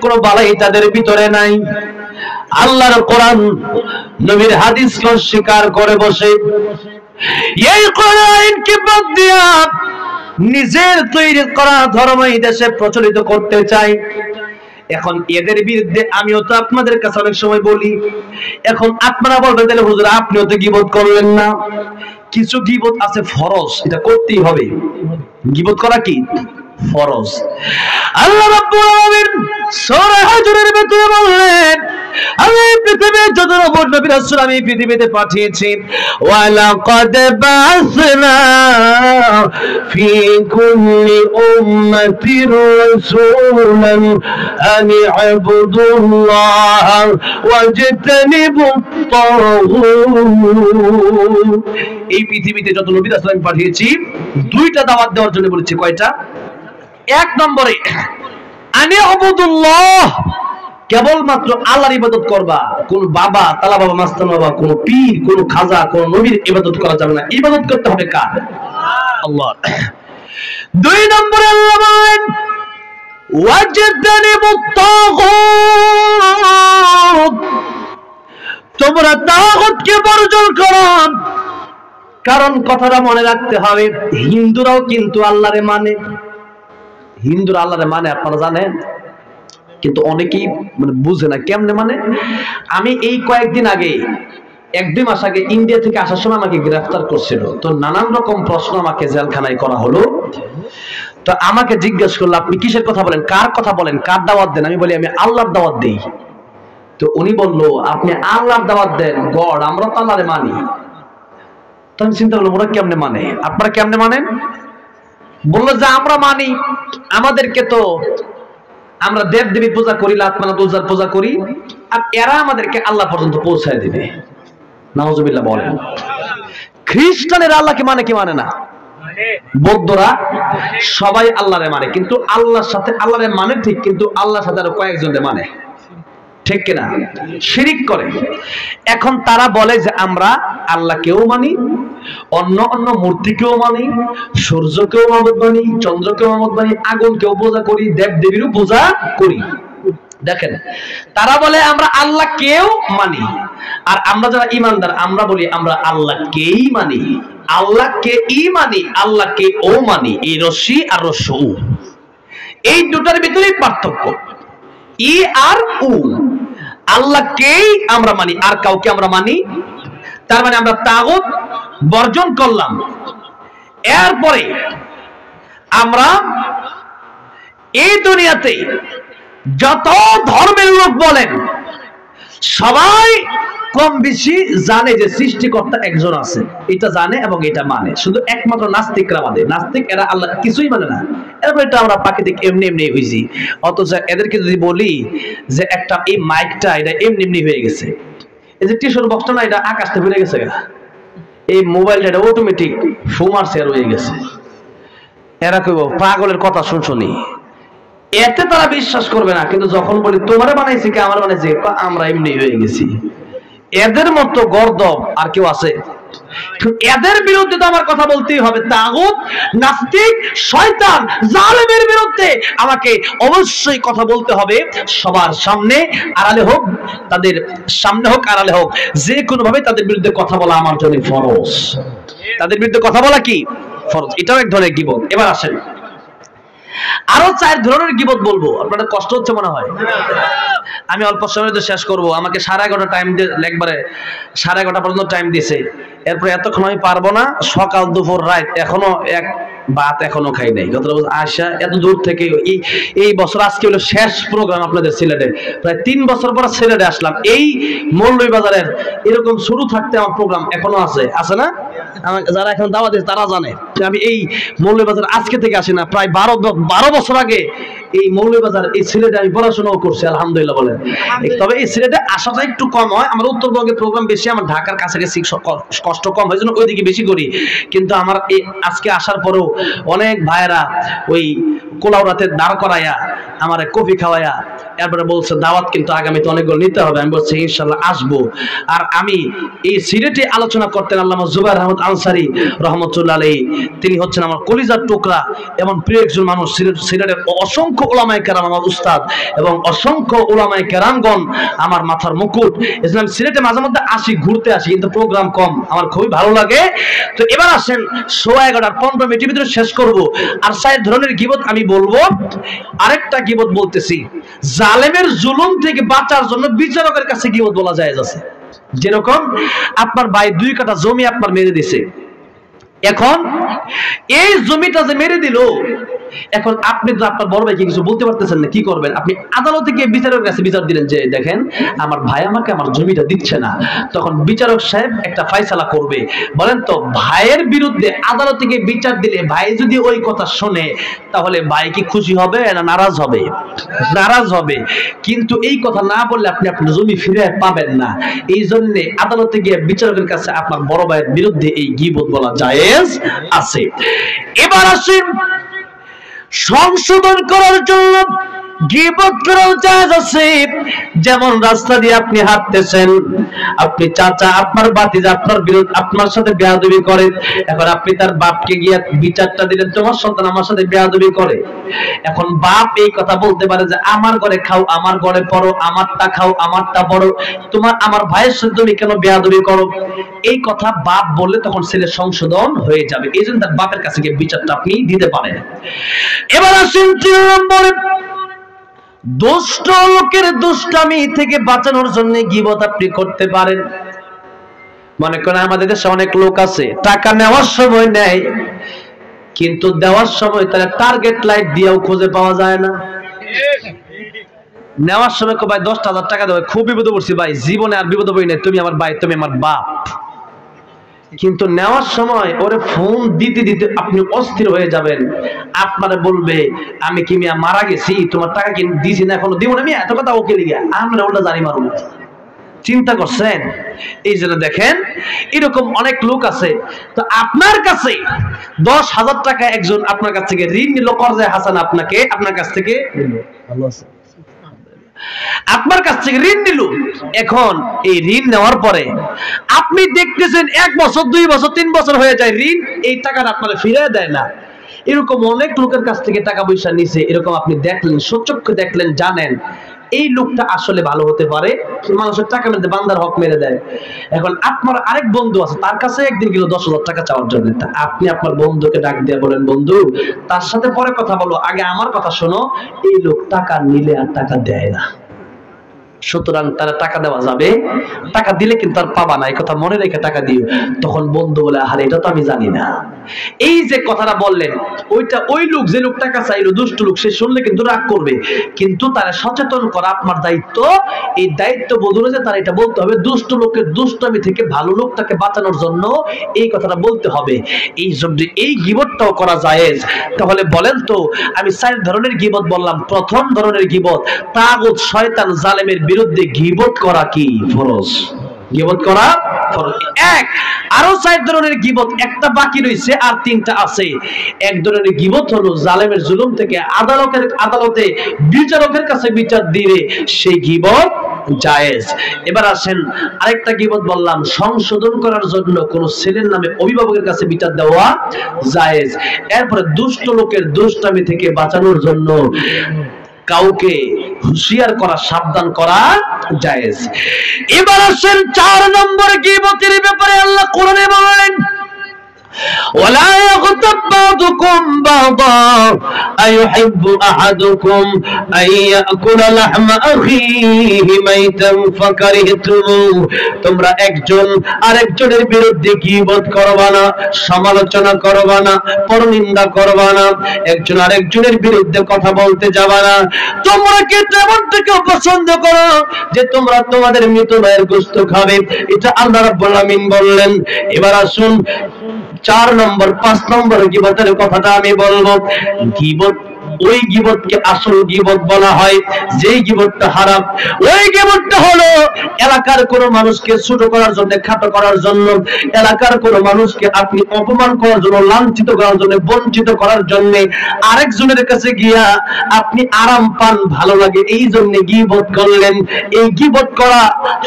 কোনো বালাই তাদের ভিতরে নাই, আল্লাহর কোরআন নবীর হাদিসকে অস্বীকার করে বসে, এই কোরআনকে বাদ দিয়া নিজের তৈরি করা ধর্ম এই দেশে প্রচলিত করতে চাই। এখন এদের বিরুদ্ধে আমিও তো আপনাদের কাছে অনেক সময় বলি। এখন আপনারা বলবেন, তাহলে হুজুর আপনিও তো গীবত করলেন না। কিছু গীবত আছে ফরজ, এটা করতেই হবে। গীবত করা কি ফরজ। আল্লাহ রাব্বুল আলামিন সূরা হাজরের ভিতরে বললেন, আমি পৃথিবীর যত নবী রাসূল আমি পৃথিবীতে পাঠিয়েছি, ওয়া লাকাদ বাসনা ফি কুল্লি উম্মাতির রাসূলান আন ইবুদুল্লাহ ওয়াজতানিবুত তাগুত। এই পৃথিবীতে যত নবী রাসূল আমি পাঠিয়েছি, দুইটা দাওয়াত দেওয়ার জন্য বলেছি। কয়টা? 1 নম্বরে আনি আবুদুল্লাহ, কেবলমাত্র আল্লাহর ইবাদত করবা। কোন বাবা, তালা বাবা, মাস্তান বাবা, কোন পীর, কোন খাজা, কোন নবীর ইবাদত করা যাবে না। ইবাদত করতে হবে কার? আল্লাহর। 2 নম্বরে আল্লাহ বলেন ওয়াজতানিবুত তাগুত, তোমরা তাগুতকে বর্জন করো। কারণ কথাটা মনে রাখতে হবে, হিন্দুরাও কিন্তু আল্লাহরে মানে। হিন্দুরা আল্লাহরে মানে, আপনারা জানেন, কিন্তু অনেকেই মানে বুঝে না কেমনে মানে। আমি এই কয়েকদিন আগে, 1-2 মাস আগে ইন্ডিয়া থেকে আসার সময় আমাকে গ্রেফতার করছিল। তো নানান রকম প্রশ্ন আমাকে জেলখানায় করা হলো। তো আমাকে জিজ্ঞেস করলো, আপনি কিসের কথা বলেন, কার কথা বলেন, কার দাওয়াত দেন? আমি বলি আমি আল্লাহর দাওয়াত দেই। তো উনি বললো, আপনি আল্লাহর দাওয়াত দেন, গড, আমরা তো আল্লাহরে মানি। তো আমি চিন্তা করলাম, ওরা কেমনে মানে, আপনারা কেমনে মানেন? বললো যে আমরা মানি, আমাদেরকে তো, আমরা দেব দেবীর পূজা করি, লাত মানাত উজ্জার পূজা করি, আর এরা আমাদেরকে আল্লাহ পর্যন্ত পৌঁছায় দিবে। নাউজুবিল্লাহ বলেন। খ্রিস্টানেরা আল্লাহকে মানে কি মানে না? বৌদ্ধরা সবাই আল্লাহরে মানে, কিন্তু আল্লাহর সাথে আল্লাহরে মানে ঠিক, কিন্তু আল্লাহর সাথে আরো কয়েকজনকে মানে, ঠিক কিনা? শিরিক করে। এখন তারা বলে যে আমরা আল্লাহকেও মানি, অন্য অন্য মূর্তিকেও মানি, সূর্যকেও মাবুদ মানি, চন্দ্রকেও মাবুদ মানি, আগুনকেও পূজা করি, দেব দেবীরও পূজা করি। দেখেন, তারা বলে আমরা আল্লাহকেও মানি, আর আমরা যারা ঈমানদার আমরা বলি আমরা আল্লাহকেই মানি। আল্লাহকে ই মানি, আল্লাহকে ও মানি। এই রশি আর রস্য উ, এই দুটার ভিতরেই পার্থক্য। ই আর উ, আল্লাহকেই আমরা মানি, আর কাউকে আমরা মানি। তার মানে আমরা তাগুত বর্জন করলাম। এরপরে আমরা এই দুনিয়াতে যত ধর্মের লোক বলেন, সবাই কম বেশি জানে যে সৃষ্টিকর্তা একজন আছে, এটা জানে এবং এটা মানে। শুধু একমাত্র নাস্তিকরা বাদে, নাস্তিক এরা আল্লাহ কিছুই মানে না। এরপর এটা আমরা প্রাকৃতিক এমনি এমনি হয়েছি। অথচ এদেরকে যদি বলি যে একটা এই মাইকটা এটা এমনি এমনি হয়ে গেছে, এই যে টিস্যুর বক্সটা না, এটা আকাশ থেকে ফিরে গেছে, এই মোবাইলটা এটা অটোমেটিক ফুমার শেয়ার হয়ে গেছে, এরা কইব পাগলের কথা শুনছনি। এতে তারা বিশ্বাস করবে না। কিন্তু যখন বলি তোমারে বানাইছি কে, আমার বানাইছি, আমরা এমনি হয়ে গেছি। এদের মতো গর্দব আর কেউ আছে? এদের বিরুদ্ধে তো আমার কথা বলতেই হবে। তাগুত, নাস্তিক, শয়তান, জালেমের বিরুদ্ধে আমাকে অবশ্যই কথা বলতে হবে, সবার সামনে, আড়ালে হোক, তাদের সামনে হোক, আড়ালে হোক, যে কোনো ভাবে তাদের বিরুদ্ধে কথা বলা আমার জন্য ফরজ। তাদের বিরুদ্ধে কথা বলা কি ফরজ, এটাও এক ধরনের গীবত। এবার আসেন, আরো 4 ধরনের গীবত বলবো। আপনাদের কষ্ট হচ্ছে মনে হয়, আমি অল্প সময় তো শেষ করব। আমাকে 11:30 টাইম দিয়ে, একবারে 11:30 পর্যন্ত টাইম দিয়েছে। এরপর এতক্ষণ আমি পারবো না, সকাল দুপুর রাত, এখনো এক ভাত এখনো খাই নাই। গত বছর আসা এত দূর থেকে, এই বছর আজকে হলো শেষ প্রোগ্রাম আপনাদের সিলেটে। প্রায় 3 বছর পর সিলেটে আসলাম। এই মৌলভীবাজারের এরকম শুরু থাকতে আমার প্রোগ্রাম এখনো আছে, আছে না? যারা এখন দাওয়াত দিয়েছে তারা জানে আমি এই মৌলভীবাজার আজকে থেকে আসি না, প্রায় 12 বছর আগে এই মৌলভীবাজার, এই সিলেটে আমি পড়াশোনাও করছি, আলহামদুলিল্লাহ বলেন। তবে এই সিলেটে আসাটা একটু কম হয়, আমার উত্তরবঙ্গের প্রোগ্রাম বেশি, আমার ঢাকার কাছাকাছি কষ্ট কম হয়, জন্য ওইদিকে বেশি করি। কিন্তু আমার এই আজকে আসার পরেও অনেক ভাইয়েরা ওই কোলাউড়াতে দাঁড় করাইয়া আমারে কফি খাওয়াইয়া এরপরে বলছে দাওয়াত কিন্তু আগামীতে অনেকগুলো নিতে হবে। আমি বলছি ইনশাল্লাহ আসবো। আর আমি এই সিলেটে আলোচনা করতেন আল্লামা জুবাইর আহমদ আনসারী রহমতুল্লাহ আলাইহি, তিনি হচ্ছেন আমার কলিজার টুকরা এবং প্রিয় একজন মানুষ। সিলেটের অসংখ্য উলামায়ে কেরাম আমার উস্তাদ, এবং অসংখ্য উলামায়ে কেরামগণ আমার মাথার মুকুট। ইসলাম সিলেটে মাঝে মধ্যে আসি, ঘুরতে আসি, কিন্তু প্রোগ্রাম কম, আমার খুবই ভালো লাগে। তো এবার আসেন 11:15 মিনিটের ভিতরে শেষ করব। আর 4 ধরনের গীবত আমি বলবো। আরেকটা গীবত বলতেছি, জালেমের জুলুম থেকে বাঁচার জন্য বিচারকের কাছে গীবত বলা যায় আছে। যেরকম আপনার ভাই 2 কাঠা জমি আপনার মেরে দিছে, এখন এই জমিটা যে মেরে দিল, এখন আপনি তো আপনার বড় ভাইকে কিছু বলতে পারতেছেন না, কি করবেন? আপনি আদালতে গিয়ে বিচারকের কাছে বিচার দিলেন যে দেখেন আমার ভাই আমাকে আমার জমিটা দিচ্ছে না। তখন বিচারক সাহেব একটা ফয়সালা করবে। বলেন তো, ভাইয়ের বিরুদ্ধে আদালতে গিয়ে বিচার দিলে ভাই যদি ওই কথা শোনে, তাহলে ভাই কি খুশি হবে না নারাজ হবে? নারাজ হবে। কিন্তু এই কথা না বললে আপনি আপনার জমি ফিরে পাবেন না। এই জন্য আদালতে গিয়ে বিচারকের কাছে আপনার বড় ভাইয়ের বিরুদ্ধে এই গীবত বলা জায়েজ আছে। এবার আসেন সংশোধন করার জন্য গীবত করাও জায়েজ আছে। যেমন রাস্তা দিয়ে আপনি হাঁটতেছেন, আপনি চাচা আপনার ভাতিজা আপনার বিরুদ্ধে আপনার সাথে বেয়াদবি করে, এখন আপনি তার বাপকে গিয়ে বিচারটা দিলেন তোমার সন্তান আমার সাথে বেয়াদবি করে। এখন বাপ এই কথা বলতে পারে যে আমার ঘরে খাও, আমার ঘরে পড়ো, আমারটা খাও, আমারটা পড়ো, তোমার আমার ভাইয়ের সাথে তুমি কেন বেয়াদবি করো, এই কথা বাপ বললে তখন ছেলে সংশোধন হয়ে যাবে। এই জন্য তার বাপের কাছে গিয়ে বিচারটা আপনি দিতে পারেন। এবার আসুন 3 নম্বরে, দুষ্ট লোকের দুষ্টামি থেকে বাঁচানোর জন্য গীবত আপনি করতে পারেন। মনে করেন আমাদের দেশে অনেক লোক আছে টাকা নেওয়ার সময় নেয়, কিন্তু দেওয়ার সময় তারা টার্গেট লাইট দিয়েও খুঁজে পাওয়া যায় না। নেওয়ার সময় ভাই 10,000 টাকা দেবে, খুব বিপদে পড়ছি ভাই, জীবনে আর বিপদে পড়ি না, তুমি আমার ভাই, তুমি আমার বাপ। কিন্তু নেওয়ার সময় ওরে ফোন দিতে দিতে আপনি অস্থির হয়ে যাবেন, আপনারা বলবে আমি কি মিয়া মারা গেছি, তোমার টাকা কি দিছি না এখনো দিব না, আমি এত কথা ওকে লিখে আমরা ওটা জানি মারুন। চিন্তা করছেন? এই জন্য দেখেন এরকম অনেক লোক আছে। তো আপনার কাছে 10,000 টাকা একজন আপনার কাছ থেকে ঋণ নিল, কর্জে হাসান আপনাকে আপনার কাছ থেকে ভালো আছে আপনার কাছ থেকে ঋণ নিল। এখন এই ঋণ নেওয়ার পরে আপনি দেখতেছেন 1 বছর 2 বছর 3 বছর হয়ে যায়, ঋণ এই টাকাটা আপনারা ফিরিয়ে দেয় না। এরকম অনেক লোকের কাছ থেকে টাকা পয়সা নিছে, এরকম আপনি দেখলেন, সচক্ষে দেখলেন, জানেন এই লোকটা আসলে ভালো হতে পারে, মানুষের টাকা মেরে বান্দার হক মেরে দেয়। এখন আপনার আরেক বন্ধু আছে, তার কাছে একদিন গেল 10,000 টাকা চাওয়ার জন্য, আপনি আপনার বন্ধুকে ডাক দিয়ে বলেন বন্ধু তার সাথে পরে কথা বলো, আগে আমার কথা শোনো, এই লোক টাকা নিলে আর টাকা দেয় না, সুতরাং তারা টাকা দেওয়া যাবে, টাকা দিলে কিন্তু আর পাবা না, এই কথা মনে রেখে টাকা দিও। তখন বন্ধু বলে আরে এটা তো আমি জানি না। এই যে কথাটা বললেন ওইটা ওই লোক যে লোক টাকা চাইলো দুষ্ট লোক, সে শুনলে কিন্তু রাগ করবে, কিন্তু তারা সচেতন করা আপনার দায়িত্ব। এই দায়িত্ব বোধ যে তারা এটা বলতে হবে, দুষ্ট লোকের দুষ্টামি থেকে ভালো লোকটাকে বাঁচানোর জন্য এই কথাটা বলতে হবে। এই জন্য এই গীবতটাও করা জায়েজ। তাহলে বলেন তো আমি 4 ধরনের গীবত বললাম। প্রথম ধরনের গীবত তাগুত শয়তান জালেমের বিরুদ্ধে গীবত করা কি ফরজ, গীবত করা ফরজ। আরো 4 ধরনের গীবত, একটা বাকি রয়েছে আর 3টা আছে। এক ধরনের গীবত হলো জালেমের জুলুম থেকে আদালতে বিচারকের কাছে বিচার দিলে সেই গীবত জায়েজ। এবার আসেন আরেকটা গীবত বললাম সংশোধন করার জন্য কোন ছেলের নামে অভিভাবকের কাছে বিচার দেওয়া জায়েজ। এরপরে দুষ্ট লোকের দুষ্টামি থেকে বাঁচানোর জন্য কাউকে হুঁশিয়ার করা, সাবধান করা জায়েজ। এবার আসেন 4 নম্বর গীবতের ব্যাপারে আল্লাহ কোরআনে বলেন ওয়ালা ইয়াগতাব বা'দুকুম বা'দা আইয়ুহিব্বু আহাদুকুম আইয়াকুলা লাহমা আখিহি মাইতান ফাকারিহতুম। তোমরা একজন আরেকজনের বিরুদ্ধে গীবত করবা না, সমালোচনা করবা না, পরনিন্দা করবা না, একজন আরেকজনের বিরুদ্ধে কথা বলতে যাবা না। তোমরা কি তেমনটাকে পছন্দ করো যে তোমরা তোমাদের মৃত ভাইয়ের গোশত খাবে? এটা আল্লাহ রাব্বুল আমিন বললেন। এবার আসুন 4 নম্বর 5 নম্বর গীবতের কথাটা আমি বলবো। গীবত ওই গীবতকে আসল গীবত বলা হয় যেই গীবতটা হারাম। ওই গীবতটা হলো এলাকার কোন মানুষকে ছোট করার জন্য, খাটো করার জন্য, এলাকার কোন মানুষকে আপনি অপমান করার জন্য, লাঞ্ছিত করার জন্য, বঞ্চিত করার জন্য আরেকজনের কাছে গিয়া আপনি আরাম পান, ভালো লাগে, এই জন্য গীবত করলেন। এই গীবত করা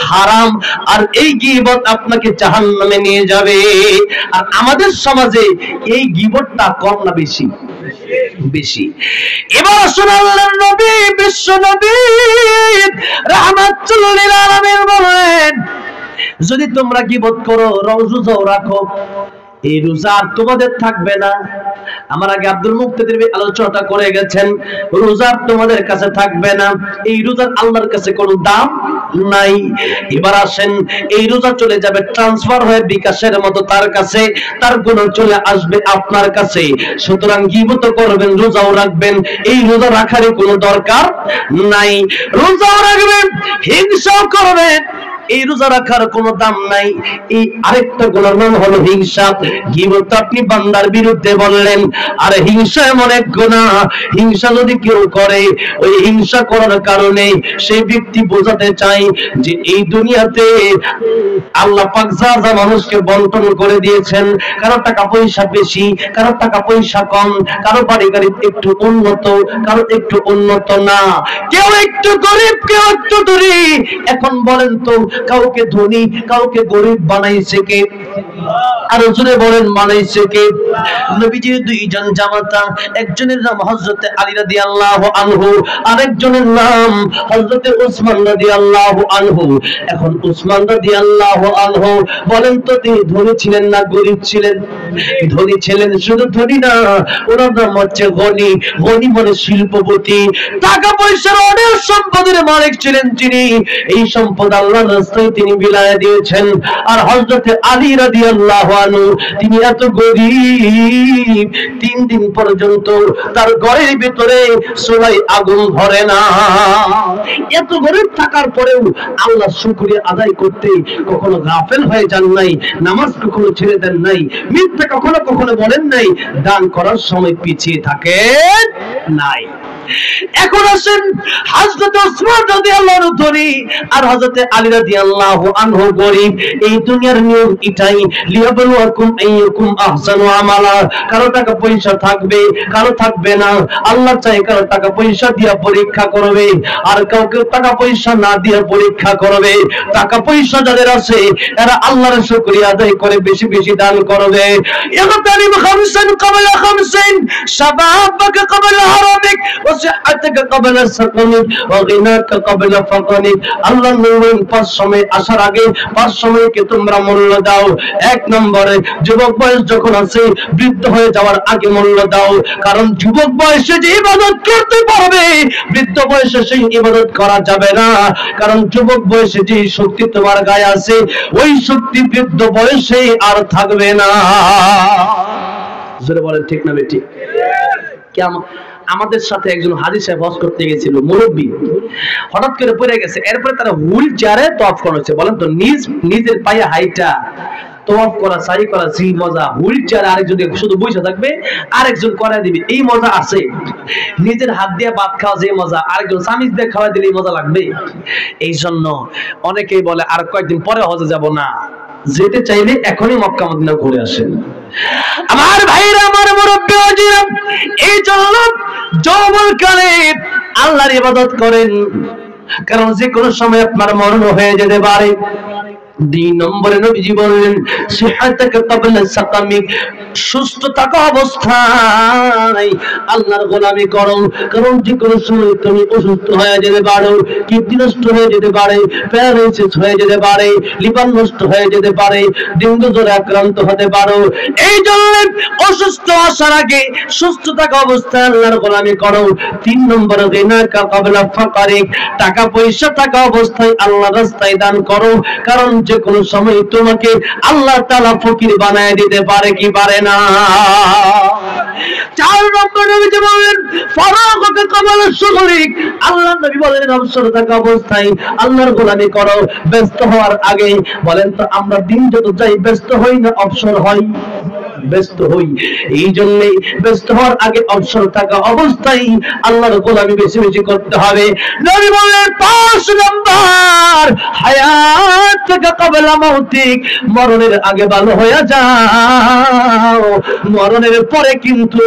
হারাম, আর এই গীবত আপনাকে জাহান্নামে নিয়ে যাবে। আর আমাদের সমাজে এই গীবতটা কম না বেশি? বেশি। এবার আসুন আল্লাহর নবী বিশ্ব নবী রাহমাতুল লিল আলামিন বলেন যদি তোমরা গীবত করো, রোজাও রাখো, এই রোজা আর তোমাদের থাকবে না। আমার আগে আব্দুল মুক্তাদির আলোচনাটা করে গেছেন, রোজা তোমাদের কাছে থাকবে না, এই রোজার আল্লাহর কাছে কোনো দাম নাই। এবার আসেন এই রোজা চলে যাবে ট্রান্সফার হয়ে বিকাশের মতো তার কাছে, তার গুণ চলে আসবে আপনার কাছে। সুতরাং গীবত করবেন, রোজাও রাখবেন, এই রোজা রাখারই কোনো দরকার নাই। রোজাও রাখবেন, হিংসাও করবেন, এই রোজা রাখার কোনো দাম নাই। এই আরেকটা গুনার নাম হলো হিংসা। গীবত আপনি বান্দার বিরুদ্ধে বললেন, আর হিংসা এমন এক গুনাহ, হিংসা যদি কেউ করে, ওই হিংসা করার কারণে সেই ব্যক্তি বোঝাতে চায় যে এই দুনিয়াতে আল্লাহ পাক যা যা মানুষকে বন্টন করে দিয়েছেন, কারো টাকা পয়সা বেশি, কারো টাকা পয়সা কম, কারো বাড়ি গাড়ি একটু উন্নত, কারো একটু উন্নত না, কেউ একটু গরিব, কেউ একটু ধনী। এখন বলেন তো, কাউকে ধনী কাউকে গরিব বানাইছে কে? আরো জোরে বলেন, বানাইছে কে? নবীজির দুইজন জামাতা, একজনের নাম হযরতে আলী রাদিয়াল্লাহু আনহু, আরেকজনের নাম হযরতে উসমান রাদিয়াল্লাহু আনহু। এখন উসমান রাদিয়াল্লাহু আনহু বলেন তো, তিনি ধনী ছিলেন না গরিব ছিলেন? ধনী ছিলেন। শুধু ধনী না, ওনার নাম হচ্ছে গনি। গনি মানে শিল্পপতি, টাকা পয়সার অনেক সম্পদের মালিক ছিলেন তিনি। এই সম্পদ আল্লাহর রাস্তায় তিনি বিলায় দিয়েছেন। আর হযরতে আলী রাদিয়াল্লাহু আনহু, তিনি এত গরিব, 3 দিন পর্যন্ত তার ঘরের ভিতরে চুলায় আগুন ধরে না। এত গরিব থাকার পরেও আল্লাহ শুকরিয়া আদায় করতে কখনো গাফেল হয়ে যান নাই, নামাজ কখনো ছেড়ে দেন নাই, মিথ্যা কখনো কখনো বলেন নাই, দান করার সময় পিছিয়ে থাকেন নাই। এখন আসেন, হযরত উসমান রাদিয়াল্লাহু আনহু ধনী আর হযরতে আলী রাদিয়াল্লাহু আনহু গরিব। এই দুনিয়ার নিয়ম এটাই, লিয়াবলুয়াকুম আইয়ুকুম আহসানু আমালা। কারো টাকা পয়সা থাকবে, কারো থাকবে না। আল্লাহ চাই কারো টাকা পয়সা দিয়া পরীক্ষা করবে, আর কাউকে টাকা পয়সা না দিয়া পরীক্ষা করবে। টাকা পয়সা যাদের আছে, এরা আল্লাহর শুকরিয়া আদায় করে বেশি বেশি দান করবে। ইগতানিম খামসান ক্বাবলা খামসিন, শাবাবাকা ক্বাবলা হারামিক, ওয়াসিহাতাকা ক্বাবলা সাকামিক, ওয়া গিনাকা ক্বাবলা ফাকানিক। আল্লাহ বলেন, 5 সময় আসার আগে 5 সময়কে তোমরা মূল্য দাও। 1 নম্বরে যুবক বয়স যখন আছে, বৃদ্ধ হয়ে যাওয়ার আগে মূল্য দাও। কারণ যুবক বয়সে যে ইবাদত করতে পারবে, বৃদ্ধ বয়সে সেই ইবাদত করা যাবে না। কারণ যুবক বয়সে যে শক্তি তোমার গায়ে আছে, ওই শক্তি বৃদ্ধ বয়সে আর থাকবে না। জোরে বলেন, ঠিক না বেটি? আমাদের সাথে একজন হাজী সাহেব হজ করতে গেছিল, মুরব্বী, হঠাৎ করে পড়ে গেছে। এরপরে তারা হুইল চেয়ারে তওয়াফ করেছে। বলেন তো, নিজের পায়ে হাইটা তওয়াফ করা, সাই করা, জি মজা। হুইল চেয়ারে আরেকজন শুধু বসে থাকবে, আরেকজন করে দিবে, এই মজা আছে? নিজের হাত দিয়ে ভাত খাওয়া যে মজা, আরেকজন চামিচ দিয়ে খাওয়া দিলে মজা লাগবে? এই জন্য অনেকেই বলে আর কয়েকদিন পরে হজে যাব না। যেতে চাইলে এখনই মক্কা মদিনা ঘুরে আসেন। আমার ভাইরা, আমার মুরব্বী ওয়াজিরা, এই জন্য যৌবনকালে আল্লাহর ইবাদত করেন, কারণ যে কোনো সময় আপনার মরণ হয়ে যেতে পারে। 2 নম্বরে নবীজি বললেন, সিহাতাকা ক্বাবলা সাকামিক, সুস্থ থাকা অবস্থায় আল্লাহর গোলামি করো। কারণ যে কোনো সময় তুমি অসুস্থ হয়ে যেতে পারো, কিডনি নষ্ট হয়ে যেতে পারে, প্যারালাইসিস হয়ে যেতে পারে, লিভার নষ্ট হয়ে যেতে পারে, ডেঙ্গু জ্বরে আক্রান্ত হতে পারো। এই জন্য অসুস্থ আসার আগে সুস্থ থাকা অবস্থায় আল্লাহর গোলামি করো। 3 নম্বরে গিনাকা ক্বাবলা ফাকারিক, টাকা পয়সা থাকা অবস্থায় আল্লাহর রাস্তায় দান করো। কারণ যে কোনো সময় তোমাকে আল্লাহ তাআলা ফকির বানায় দিতে পারে, কি পারে না? 4 নম্বর নবীজি বলেন, ফারাগাকা ক্বাবলা শুগরিক, আল্লাহর নবী বলেন অবসর থাকা অবস্থায় আল্লাহর গোলামি করো, ব্যস্ত হওয়ার আগে। বলেন তো, আমরা দিন যত যাই ব্যস্ত হই না অবসর হই? ব্যস্ত হই। এই জন্যে ব্যস্ত হওয়ার আগে অবসর থাকা অবস্থায় আল্লাহর গোলামি বেশি বেশি করতে হবে। নবী বলেন 5 নম্বর, হায়াতাকা ক্বাবলা মাউতিক, মরণের আগে ভালো হয়ে যাও। মরণের পরে কিন্তু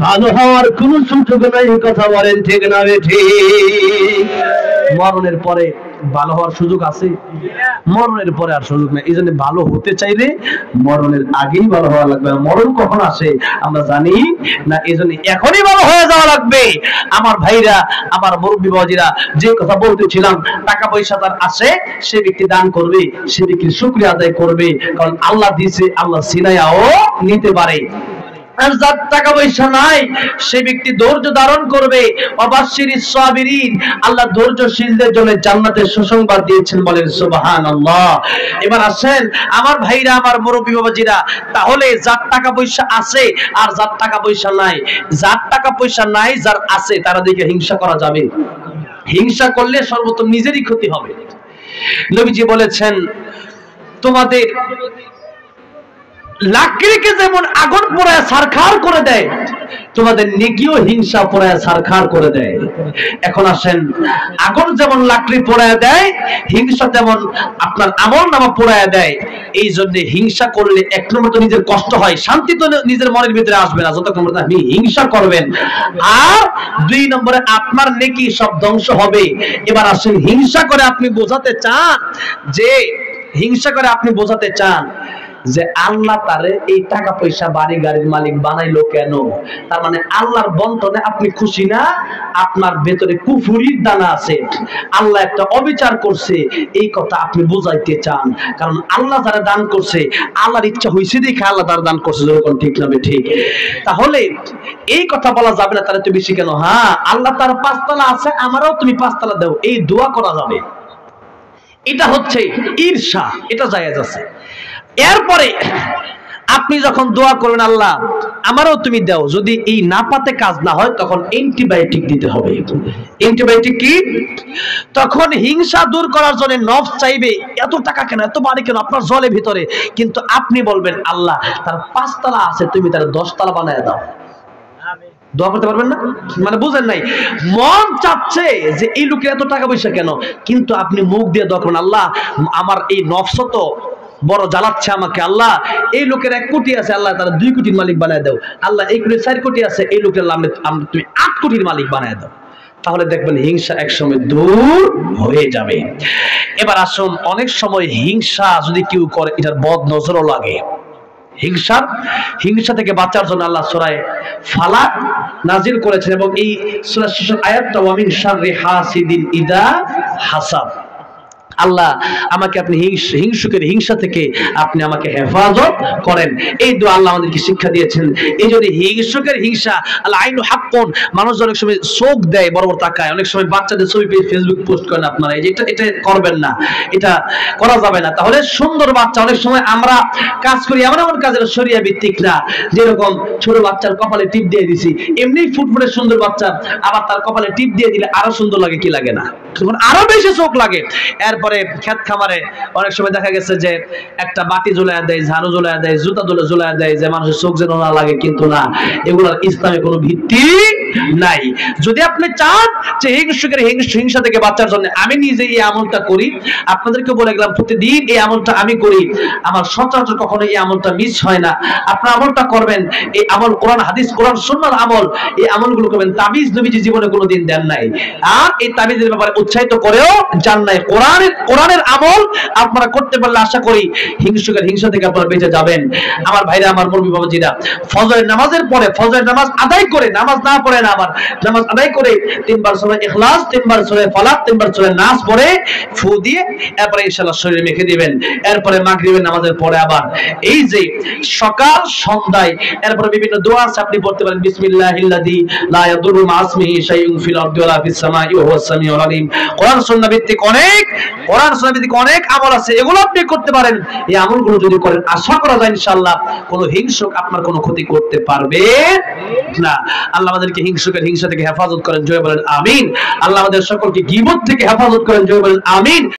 ভালো হওয়ার কোনো সুযোগ নাই। কথা বলেন, ঠিক না বেঠিক? মরণের পরে ভালো হওয়ার সুযোগ আছে? মরণের পরে আর সুযোগ নেই। এই জন্য ভালো হতে চাইলে মরণের আগেই ভালো হওয়া লাগবে। মরণ কখন আসে আমরা জানি না, এই জন্য এখনই ভালো হয়ে যাওয়া লাগবে। আমার ভাইরা, আমার মুরব্বী বাবাজিরা, যে কথা বলতেছিলাম, টাকা পয়সা তার আছে, সে ব্যক্তি দান করবে, সে ব্যক্তি শুকরিয়া আদায় করবে। কারণ আল্লাহ দিয়েছে, আল্লাহ সিনায়াও নিতে পারে। আর যার টাকা পয়সা নাই, সে ব্যক্তি ধৈর্য ধারণ করবে। ওয়াবাশশিরিস সাবিরিন, আল্লাহ ধৈর্যশীলদের জন্য জান্নাতের সুসংবাদ দিয়েছেন। বলেন সুবহানাল্লাহ। এবার আসেন আমার ভাইরা, আমার মুরব্বী বাবাজিরা, তাহলে যার টাকা পয়সা আছে আর যার টাকা পয়সা নাই, যার টাকা পয়সা নাই যার আছে, তারা দেখে হিংসা করা যাবে? হিংসা করলে সর্বপ্রথম নিজেরই ক্ষতি হবে। নবীজি বলেছেন তোমাদের লাকড়িকে যেমন আগুন পোড়ায় ছারখার করে দেয়, তোমাদের নেকিও হিংসা পোড়ায় ছারখার করে দেয়। এখন আসেন, আগুন যেমন লাকড়ি পোড়ায় দেয়, হিংসা তেমন আপনার আমলনামা পোড়ায় দেয়। এই জন্য হিংসা করলে এক নম্বর তো নিজের কষ্ট হয়, শান্তি তো নিজের মনের ভিতরে আসবে না যতক্ষণ আপনি হিংসা করবেন। আর দুই নম্বরে আপনার নেকি সব ধ্বংস হবে। এবার আসেন, হিংসা করে আপনি বোঝাতে চান যে আল্লাহ তারে এই টাকা পয়সা বাড়ি গাড়ির মালিক বানাইলো কেন? তার মানে আল্লাহর বন্টনে আপনি খুশি না, আপনার ভেতরে কুফরির দানা আছে, আল্লাহ একটা অবিচার করছে, এই কথা আপনি বুঝাইতে চান। কারণ আল্লাহ যারা দান করছে, আল্লাহর ইচ্ছা হয়েছে দেখে আল্লাহ তারা দান করছে, যখন ঠিক না ঠিক। তাহলে এই কথা বলা যাবে না তাহলে তো বেশি কেন? হ্যাঁ, আল্লাহ তার 5 তলা আছে, আমারও তুমি 5 তলা দাও, এই দোয়া করা যাবে। এটা হচ্ছে ঈর্ষা, এটা জায়েজ আছে। এরপরে আপনি যখন দোয়া করবেন আল্লাহ আমারও তুমি দাও, যদি এই নাপাতে কাজ না হয় তখন অ্যান্টিবায়োটিক দিতে হবে। অ্যান্টিবায়োটিক কি? তখন হিংসা দূর করার জন্য নফস চাইবে এত টাকা কেন, এত বাড়ি কেন আপনার জলে ভিতরে, কিন্তু আপনি বলবেন আল্লাহ তার 5 তলা আছে, তুমি তার 10 তলা বানায় দাও। দোয়া করতে পারবেন না? মানে বুঝেন নাই, মন চাচ্ছে যে এই লোকের এত টাকা পয়সা কেন, কিন্তু আপনি মুখ দিয়ে দোয়া করবেন আল্লাহ আমার এই নফস তো বড় জ্বালাচ্ছে আমাকে, আল্লাহ এই লোকের 1 কোটি আছে, আল্লাহ তারা 2 কোটির মালিক বানায় দাও, আল্লাহ এই কোটি 4 কোটি আছে, এই লোকের তুমি 8 কোটির মালিক বানায় দাও। তাহলে দেখবেন হিংসা একসময় দূর হয়ে যাবে। এবার আসুন, অনেক সময় হিংসা যদি কেউ করে এটার বদ নজরও লাগে। হিংসা থেকে বাঁচার জন্য আল্লাহ সূরা ফালাক নাজিল করেছেন, এবং এই সূরার শেষের আয়াতটা ওয়া মিন শাররি হাসিদিন ইযা হাসাদ। আল্লাহ আমাকে আপনি হিংসুকের হিংসা থেকে আপনি আমাকে হেফাজত করেন। এই দোয়া আল্লাহ আমাদেরকে শিক্ষা দিয়েছেন। এই জন্য হিংসুকের হিংসা, আল্লাহ আইনু হাক্কুন, মানুষ অনেক সময় চোখ দেয়, বড় বড় তাকায়, অনেক সময় বাচ্চাদের ছবি পেয়ে ফেসবুক পোস্ট করেন আপনারা, এটা করবেন না, এটা করা যাবে না। তাহলে সুন্দর বাচ্চা, অনেক সময় আমরা কাজ করি এমন কাজের শরিয়া ভিত্তিক না, যেরকম ছোট বাচ্চার কপালে টিপ দিয়ে দিছি, এমনি ফুটফুটে সুন্দর বাচ্চা, আবার তার কপালে টিপ দিয়ে দিলে আরো সুন্দর লাগে, কি লাগে না? আরো বেশি চোখ লাগে। এরপরে ক্ষেত খামারে অনেক সময় দেখা গেছে যে একটা বাটি ঝুলাইয়া দেয়, ঝাড়ু ঝুলাইয়া দেয়, জুতা ঝুলাইয়া দেয়, যে মানুষের চোখ যেন না লাগে, কিন্তু না, এগুলোর ইসলামে কোনো ভিত্তি নাই। যদি আপনি চান যে হিংসা থেকে বাঁচার জন্য আমি নিজে এই আমলটা করি, আপনাদেরকে বলে গেলাম প্রতিদিন এই আমলটা আমি করি, আমার সচরাচর কখনো এই আমলটা মিস হয় না। আপনার আমলটা করবেন, এই আমল কোরআন হাদিস, কোরআন সুন্নাহর আমল, এই আমলগুলো করবেন। তাবিজ নবীজি জীবনে কোনোদিন দেন নাই, আর এই তাবিজের ব্যাপারে উৎসাহিত করেও যান নাই। কোরআনের আমল আপনারা করতে পারলে আশা করি হিংসা থেকে আপনারা বেঁচে যাবেন। আমার ভাইরা, আমার মুরব্বি বাবাজিরা, ফজরের নামাজের পরে, ফজরের নামাজ আদায় করে, নামাজ না পড়ে না, আবার নামাজ আদায় করে 3 বার সূরা ইখলাস, 3 বার সূরা ফালাক, 3 বার সূরা নাস পড়ে ফু দিয়ে এরপরে ইনশাআল্লাহ শরীরে মেখে দিবেন। এরপরে মাগরিবের নামাজের পরে আবার এই যে সকাল সন্ধ্যায় এরপরে বিভিন্ন দোয়া আছে, আপনি পড়তে পারেন বিসমিল্লাহিল্লাযী লা ইয়াদুররু মা ইসমিহি শাইউন ফিল আরদি ওয়ালা ফিস সামাই ওয়া হুয়াস সামিউল আলিম। কোরআন সুন্নাহ ভিত্তিক অনেক আমল আছে, এগুলো আপনি করতে পারেন। এই আমলগুলো যদি করেন, আশা করা যায় ইনশাআল্লাহ কোনো হিংসুক আপনার কোনো ক্ষতি করতে পারবে না। আল্লাহ আমাদেরকে হিংসা থেকে হেফাজত করেন, জয় বলেন আমিন। আল্লাহ আমাদের সকলকে গীবত থেকে হেফাজত করেন, জয় বলেন আমিন।